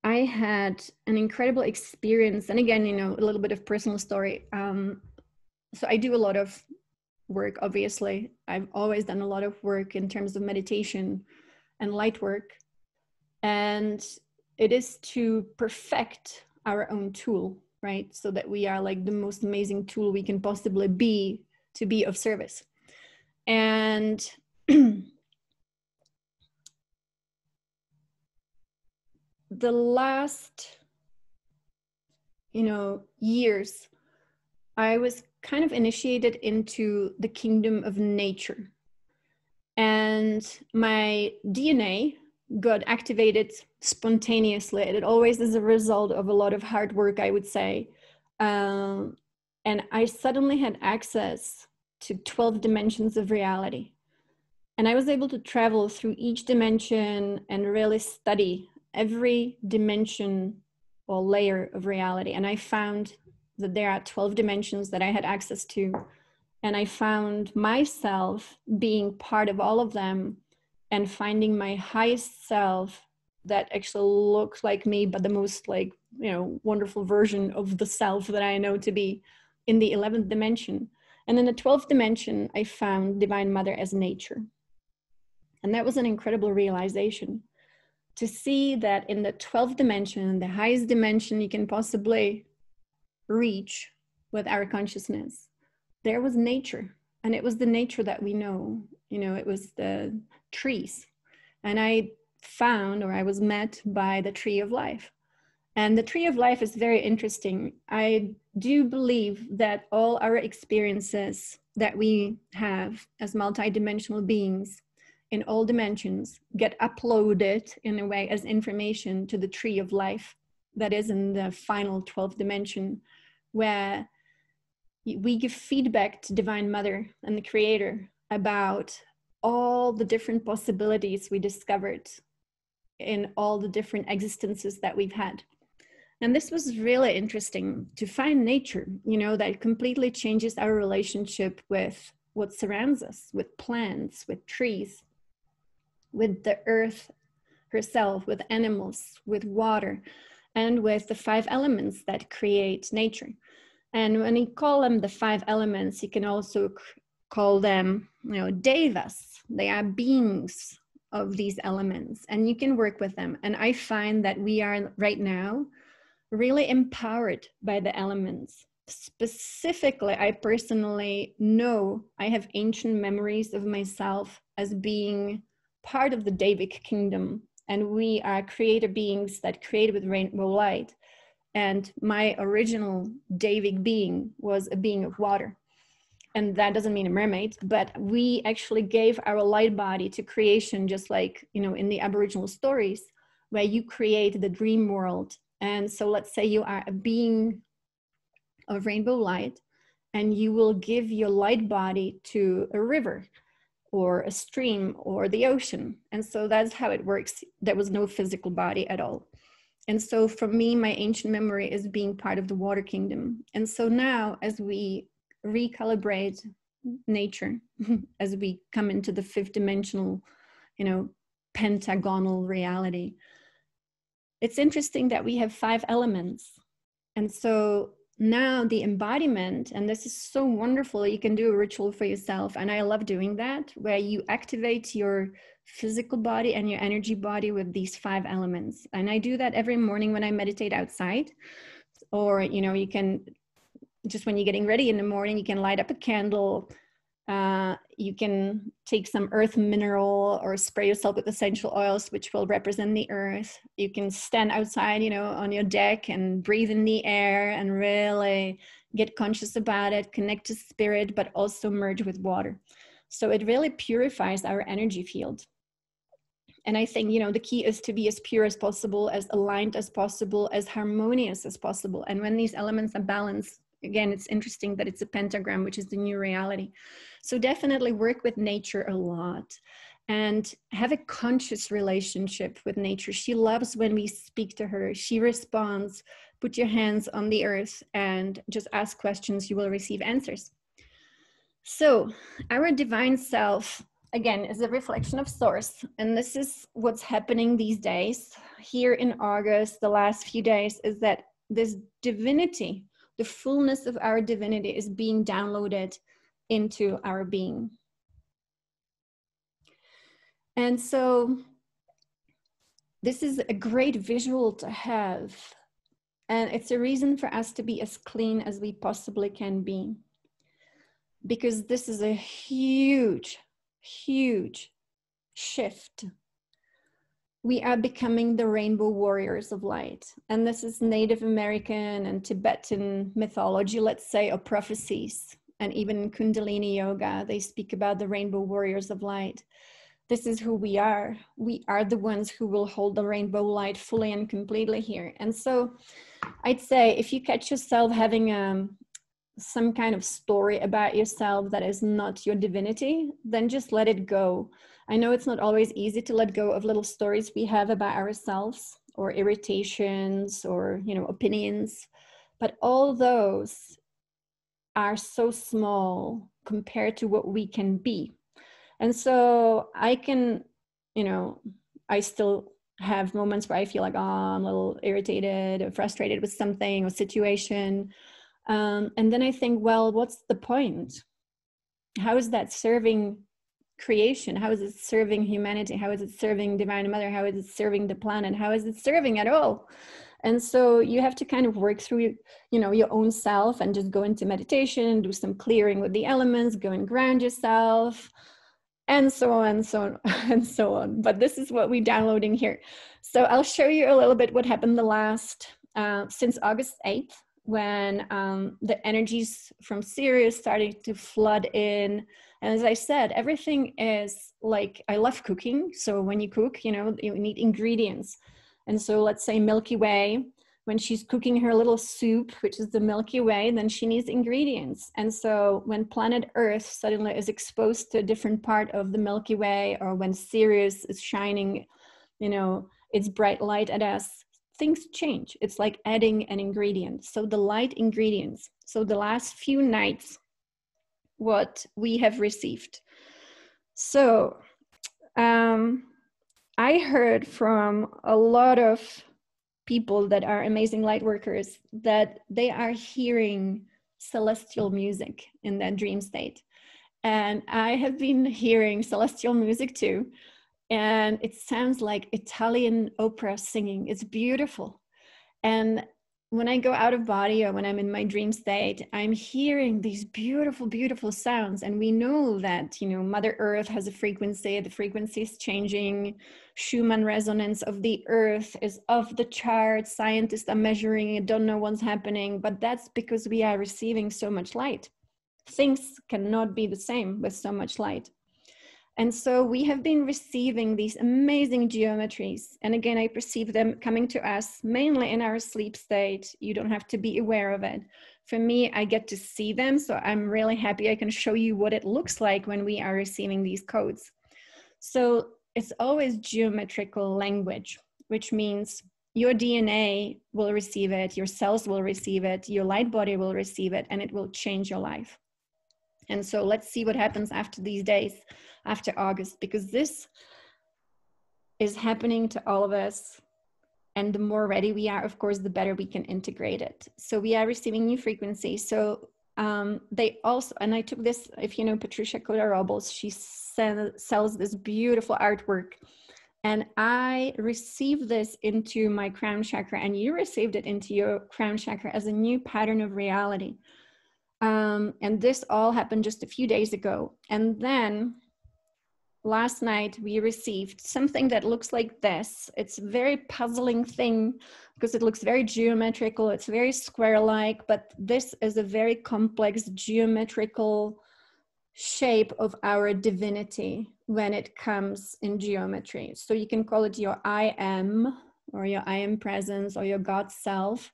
I had an incredible experience. And again, you know, a little bit of personal story. So I do a lot of work, obviously. I've always done a lot of work in terms of meditation and light work. And it is to perfect our own tool, right? So that we are like the most amazing tool we can possibly be to be of service. And the last, you know, years, I was kind of initiated into the kingdom of nature. And my DNA got activated spontaneously. It always is a result of a lot of hard work, I would say. And I suddenly had access to 12 dimensions of reality. And I was able to travel through each dimension and really study every dimension or layer of reality. And I found that there are 12 dimensions that I had access to. And I found myself being part of all of them and finding my highest self that actually looks like me, but the most like, you know, wonderful version of the self that I know to be in the 11th dimension. And in the 12th dimension, I found Divine Mother as nature. And that was an incredible realization, to see that in the 12th dimension, the highest dimension you can possibly reach with our consciousness, there was nature. And it was the nature that we know, you know, it was the trees. And I found, or I was met by the tree of life. And the tree of life is very interesting. I do believe that all our experiences that we have as multidimensional beings in all dimensions get uploaded in a way as information to the tree of life that is in the final 12th dimension, where we give feedback to Divine Mother and the Creator about all the different possibilities we discovered in all the different existences that we've had. And this was really interesting to find nature, you know, that completely changes our relationship with what surrounds us, with plants, with trees, with the earth herself, with animals, with water, and with the 5 elements that create nature. And when you call them the 5 elements, you can also call them, you know, devas. They are beings of these elements, and you can work with them. And I find that we are right now really empowered by the elements. Specifically, I personally know I have ancient memories of myself as being part of the Devic kingdom, and we are creator beings that create with rainbow light. And my original Devic being was a being of water. And that doesn't mean a mermaid, but we actually gave our light body to creation, just like, you know, in the Aboriginal stories, where you create the dream world. And so let's say you are a being of rainbow light, and you will give your light body to a river or a stream or the ocean. And so that's how it works. There was no physical body at all. And so for me, my ancient memory is being part of the water kingdom. And so now, as we recalibrate nature, as we come into the 5th dimensional, you know, pentagonal reality, it's interesting that we have 5 elements. And so now the embodiment, and this is so wonderful, you can do a ritual for yourself. And I love doing that, where you activate your physical body and your energy body with these 5 elements. And I do that every morning when I meditate outside. Or, you know, you can, just when you're getting ready in the morning, you can light up a candle. You can take some earth mineral or spray yourself with essential oils, which will represent the earth. You can stand outside, you know, on your deck and breathe in the air and really get conscious about it, connect to spirit, but also merge with water. So it really purifies our energy field. And I think, you know, the key is to be as pure as possible, as aligned as possible, as harmonious as possible. And when these elements are balanced, again, it's interesting that it's a pentagram, which is the new reality. So definitely work with nature a lot and have a conscious relationship with nature. She loves when we speak to her. She responds. Put your hands on the earth and just ask questions. You will receive answers. So our divine self, again, is a reflection of source. And this is what's happening these days. Here in August, the last few days, is that this divinity, the fullness of our divinity, is being downloaded into our being. And so this is a great visual to have. And it's a reason for us to be as clean as we possibly can be. Because this is a huge, huge shift. We are becoming the rainbow warriors of light. And this is Native American and Tibetan mythology, let's say, or prophecies. And even in Kundalini yoga, they speak about the rainbow warriors of light. This is who we are. We are the ones who will hold the rainbow light fully and completely here. And so I'd say if you catch yourself having some kind of story about yourself that is not your divinity, then just let it go. I know it's not always easy to let go of little stories we have about ourselves, or irritations, or, you know, opinions, but all those are so small compared to what we can be. And so I can, you know, I still have moments where I feel like, oh, I'm a little irritated or frustrated with something or situation. And then I think, well, what's the point? How is that serving creation? How is it serving humanity? How is it serving Divine Mother? How is it serving the planet? How is it serving at all? And so you have to kind of work through, you know, your own self and just go into meditation, do some clearing with the elements, go and ground yourself, and so on, and so on, and so on. But this is what we're downloading here. So I'll show you a little bit what happened the last, since August 8th, when the energies from Sirius started to flood in. And as I said, everything is like, I love cooking. So when you cook, you know, you need ingredients. And so let's say Milky Way, when she's cooking her little soup, which is the Milky Way, then she needs ingredients. And so when planet Earth suddenly is exposed to a different part of the Milky Way, or when Sirius is shining, you know, its bright light at us, things change. It's like adding an ingredient. So the light ingredients. So the last few nights, what we have received. So I heard from a lot of people that are amazing light workers that they are hearing celestial music in that dream state. And I have been hearing celestial music too. And it sounds like Italian opera singing. It's beautiful. And when I go out of body, or when I'm in my dream state, I'm hearing these beautiful, beautiful sounds. And we know that, you know, Mother Earth has a frequency, the frequency is changing. Schumann resonance of the earth is off the chart. Scientists are measuring it, don't know what's happening, but that's because we are receiving so much light. Things cannot be the same with so much light. And so we have been receiving these amazing geometries. And again, I perceive them coming to us mainly in our sleep state. You don't have to be aware of it. For me, I get to see them. So I'm really happy I can show you what it looks like when we are receiving these codes. So it's always geometrical language, which means your DNA will receive it, your cells will receive it, your light body will receive it, and it will change your life. And so let's see what happens after these days, after August, because this is happening to all of us And the more ready we are, of course, the better we can integrate it. So we are receiving new frequencies. So they also, and I took this, if you know Patricia Coda-Robles, she sells this beautiful artwork. And I received this into my crown chakra, and you received it into your crown chakra as a new pattern of reality. And this all happened just a few days ago. And then last night we received something that looks like this. It's a very puzzling thing because it looks very geometrical. It's very square-like, but this is a very complex geometrical shape of our divinity when it comes in geometry. So you can call it your I am, or your I am presence, or your God self,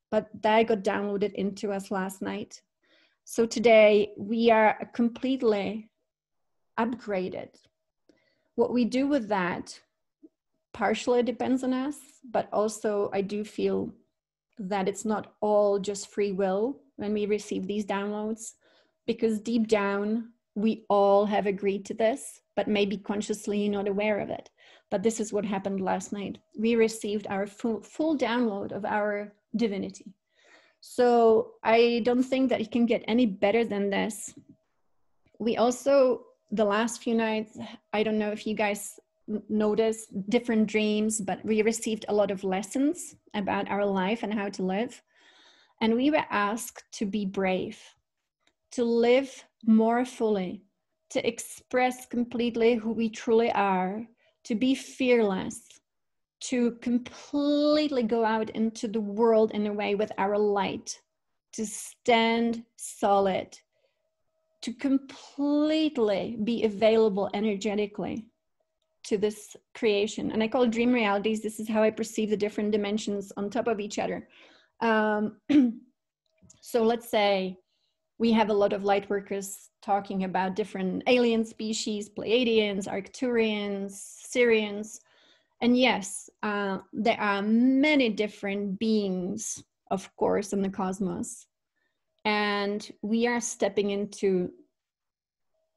but that got downloaded into us last night. So today we are completely upgraded. What we do with that partially depends on us, but also I do feel that it's not all just free will when we receive these downloads, because deep down we all have agreed to this, but maybe consciously not aware of it. But this is what happened last night. We received our full download of our divinity. So I don't think that it can get any better than this. We also, the last few nights, I don't know if you guys noticed different dreams, but we received a lot of lessons about our life and how to live. And we were asked to be brave, to live more fully, to express completely who we truly are, to be fearless, to completely go out into the world in a way with our light, to stand solid, to completely be available energetically to this creation. And I call it dream realities. This is how I perceive the different dimensions on top of each other. So let's say we have a lot of light workers talking about different alien species, Pleiadians, Arcturians, Sirians. And yes, there are many different beings, of course, in the cosmos. And we are stepping into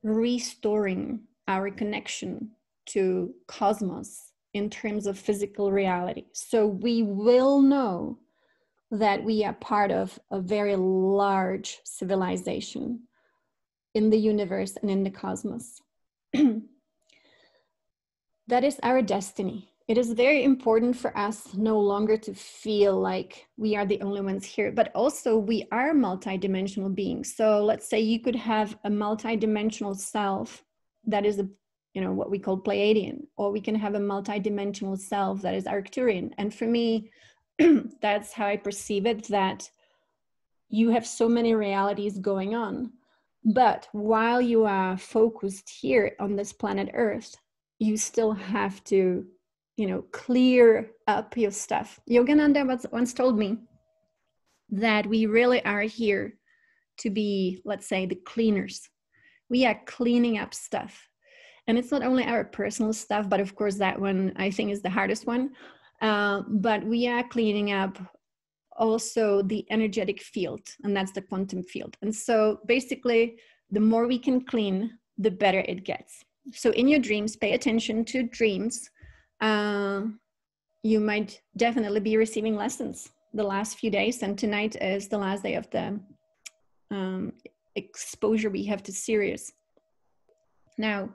restoring our connection to cosmos in terms of physical reality. So we will know that we are part of a very large civilization in the universe and in the cosmos. That is our destiny. It is very important for us no longer to feel like we are the only ones here, but also we are multidimensional beings. So let's say you could have a multidimensional self that is what we call Pleiadian, or we can have a multidimensional self that is Arcturian. And for me, that's how I perceive it, that you have so many realities going on. But while you are focused here on this planet Earth, you still have to, clear up your stuff. Yogananda once told me that we really are here to be, let's say, the cleaners. We are cleaning up stuff. And it's not only our personal stuff, but of course that one I think is the hardest one. But we are cleaning up also the energetic field, and that's the quantum field. And so basically, the more we can clean, the better it gets. So in your dreams, pay attention to dreams. You might definitely be receiving lessons the last few days, and tonight is the last day of the exposure we have to Sirius. Now,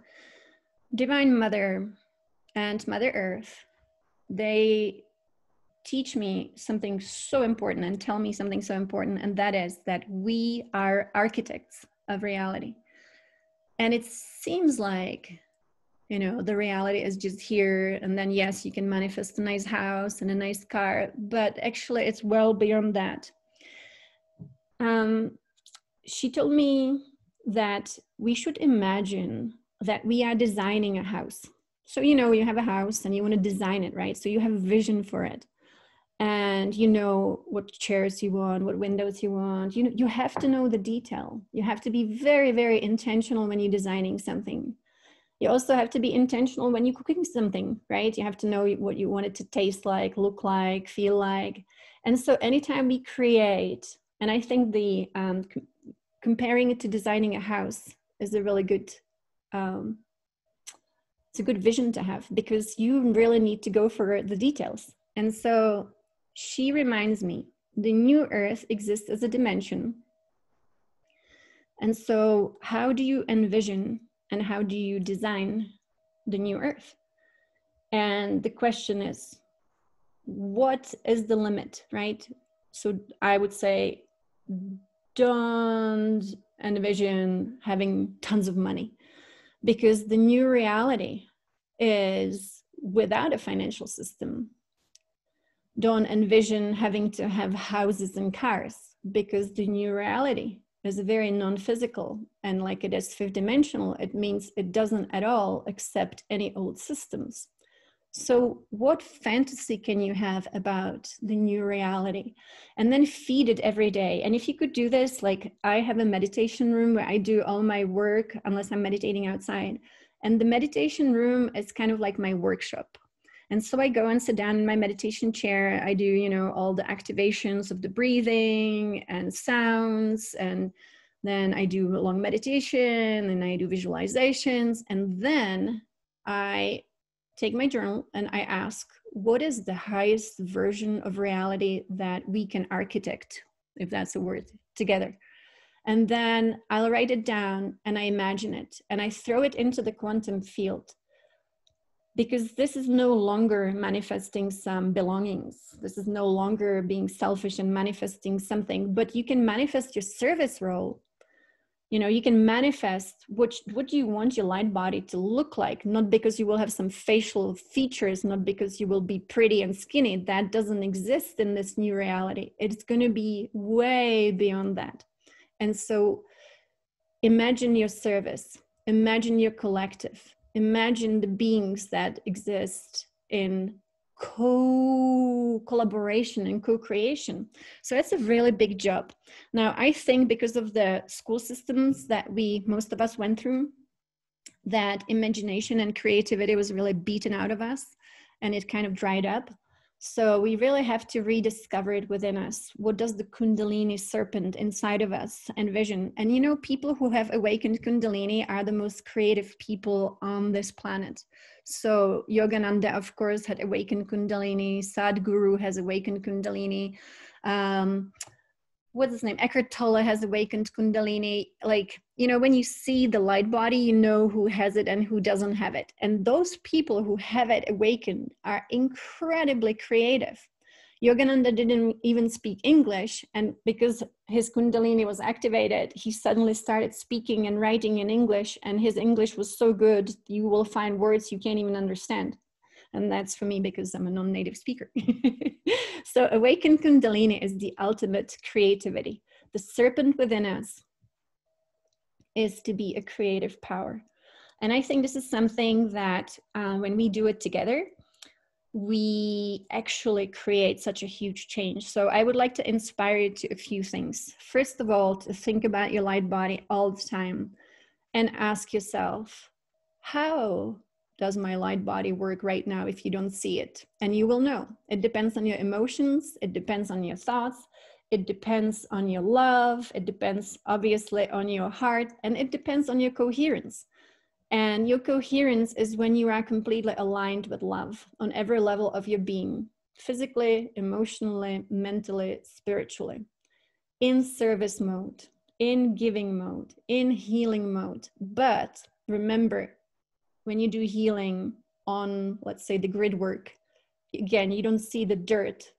Divine Mother and Mother Earth, they teach me something so important and tell me something so important, and that is that we are architects of reality. And it seems like, the reality is just here, and then yes, you can manifest a nice house and a nice car, but actually it's well beyond that. She told me that we should imagine that we are designing a house. So, you have a house and you want to design it, right? So you have a vision for it. And you know what chairs you want, what windows you want. You have to know the detail. You have to be very, very intentional when you're designing something. You also have to be intentional when you're cooking something, right? You have to know what you want it to taste like, look like, feel like. And so anytime we create, and I think the comparing it to designing a house is a really good, it's a good vision to have, because you really need to go for the details. And so she reminds me, the new earth exists as a dimension. And so how do you envision and how do you design the new earth? And the question is, what is the limit, right? So I would say, don't envision having tons of money, because the new reality is without a financial system. Don't envision having to have houses and cars, because the new reality is very non-physical, and like it is fifth dimensional, it means it doesn't at all accept any old systems. So what fantasy can you have about the new reality? And then feed it every day. And if you could do this, like I have a meditation room where I do all my work unless I'm meditating outside. And the meditation room is kind of like my workshop. And so I go and sit down in my meditation chair. I do, you know, all the activations of the breathing and sounds. And then I do a long meditation and I do visualizations. And then I take my journal and I ask, what is the highest version of reality that we can architect, if that's a word, together? And then I'll write it down and I imagine it and I throw it into the quantum field, because this is no longer manifesting some belongings. This is no longer being selfish and manifesting something, but you can manifest your service role. You know, you can manifest what do you want your light body to look like, not because you will have some facial features, not because you will be pretty and skinny. That doesn't exist in this new reality. It's going to be way beyond that. And so imagine your service, imagine your collective, imagine the beings that exist in collaboration and co-creation. So it's a really big job. Now, I think because of the school systems that most of us went through, that imagination and creativity was really beaten out of us and it kind of dried up. So we really have to rediscover it within us. What does the Kundalini serpent inside of us envision? And you know, people who have awakened Kundalini are the most creative people on this planet. So Yogananda, of course, had awakened Kundalini. Sadhguru has awakened Kundalini. What's his name? Eckhart Tolle has awakened Kundalini. Like, you know, when you see the light body, you know who has it and who doesn't have it. And those people who have it awakened are incredibly creative. Yogananda didn't even speak English. And because his Kundalini was activated, he suddenly started speaking and writing in English. And his English was so good, you will find words you can't even understand. And that's for me because I'm a non-native speaker. So awakened Kundalini is the ultimate creativity. The serpent within us is to be a creative power. And I think this is something that when we do it together, we actually create such a huge change. So I would like to inspire you to a few things. First of all, to think about your light body all the time and ask yourself, how does my light body work right now if you don't see it? And you will know. It depends on your emotions. It depends on your thoughts. It depends on your love. It depends obviously on your heart, and it depends on your coherence. And your coherence is when you are completely aligned with love on every level of your being, physically, emotionally, mentally, spiritually, in service mode, in giving mode, in healing mode. But remember, when you do healing on, let's say, the grid work, again, you don't see the dirt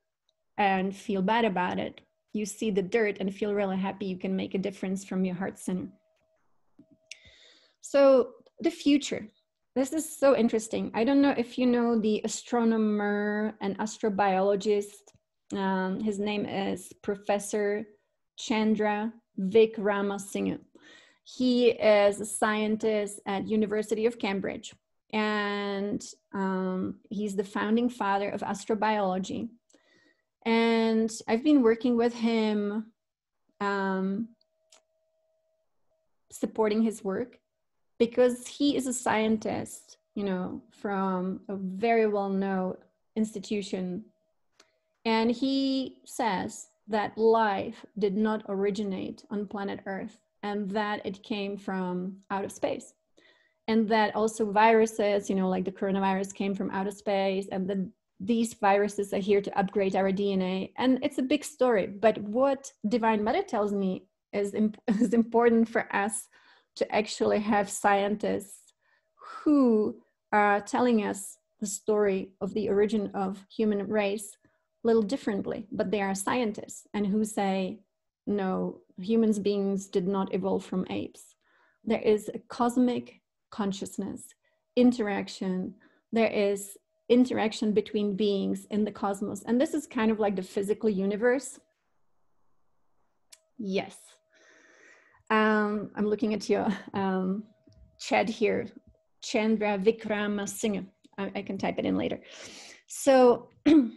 and feel bad about it. You see the dirt and feel really happy you can make a difference from your heart center. So the future, this is so interesting. I don't know if you know the astronomer and astrobiologist. His name is Professor Chandra Vikramasinghe. He is a scientist at University of Cambridge, and he's the founding father of astrobiology. And I've been working with him, supporting his work, because he is a scientist, you know, from a very well-known institution. And he says that life did not originate on planet Earth, and that it came from outer space. And that also viruses, you know, like the coronavirus came from outer space, and these viruses are here to upgrade our DNA. And it's a big story. But what Divine Mother tells me is important for us to actually have scientists who are telling us the story of the origin of human race a little differently, but they are scientists and who say, no, human beings did not evolve from apes. There is a cosmic consciousness, interaction. There is interaction between beings in the cosmos. And this is kind of like the physical universe. Yes. I'm looking at your chat here. Chandra Vikrama Singh. I can type it in later. So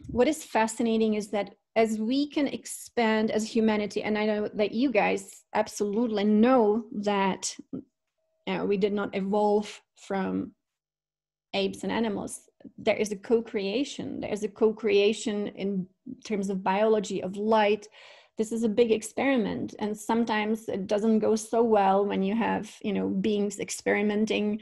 what is fascinating is that as we can expand as humanity, and I know that you guys absolutely know that we did not evolve from apes and animals. There is a co-creation. There is a co-creation in terms of biology, of light. This is a big experiment, and sometimes it doesn't go so well when you have, beings experimenting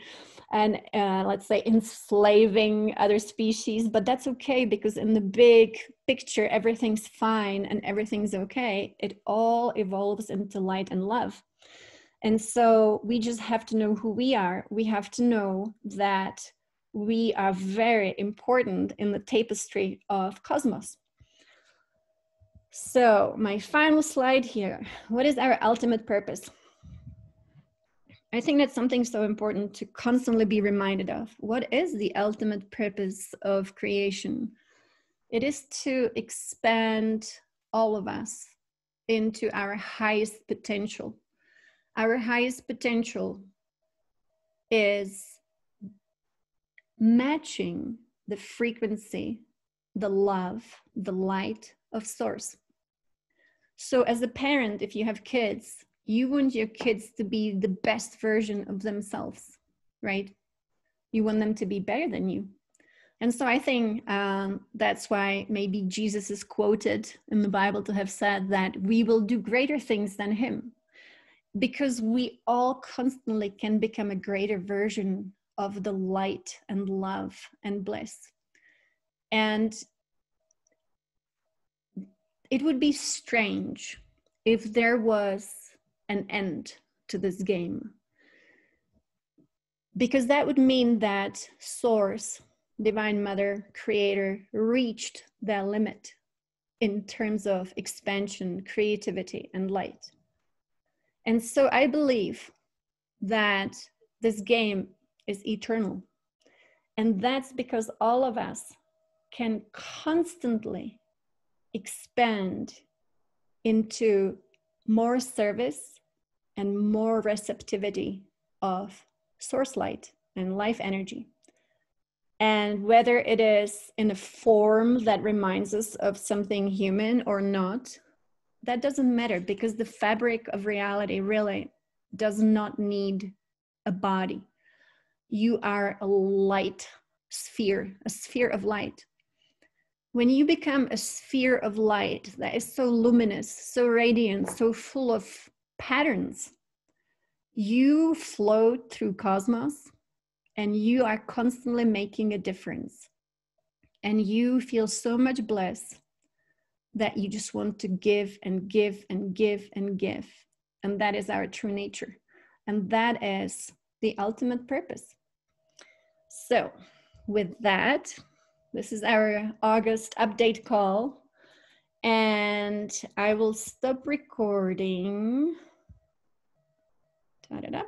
and let's say enslaving other species, but that's okay, because in the big picture, everything's fine and everything's okay. It all evolves into light and love. And so we just have to know who we are. We have to know that we are very important in the tapestry of cosmos. So my final slide here. What is our ultimate purpose? I think that's something so important to constantly be reminded of. What is the ultimate purpose of creation? It is to expand all of us into our highest potential. Our highest potential is matching the frequency, the love, the light of Source. So as a parent, if you have kids, you want your kids to be the best version of themselves, right? You want them to be better than you. And so I think that's why maybe Jesus is quoted in the Bible to have said that we will do greater things than him, because we all constantly can become a greater version of the light and love and bliss. And it would be strange if there was an end to this game, because that would mean that Source, Divine Mother, Creator, reached their limit in terms of expansion, creativity, and light. And so I believe that this game is eternal. And that's because all of us can constantly expand into more service and more receptivity of source light and life energy. And whether it is in a form that reminds us of something human or not, that doesn't matter, because the fabric of reality really does not need a body. You are a light sphere, a sphere of light. When you become a sphere of light that is so luminous, so radiant, so full of patterns, you float through cosmos and you are constantly making a difference. And you feel so much bliss that you just want to give and give and give and give. And that is our true nature. And that is the ultimate purpose. So with that, this is our August update call. And I will stop recording. Ta-da-da.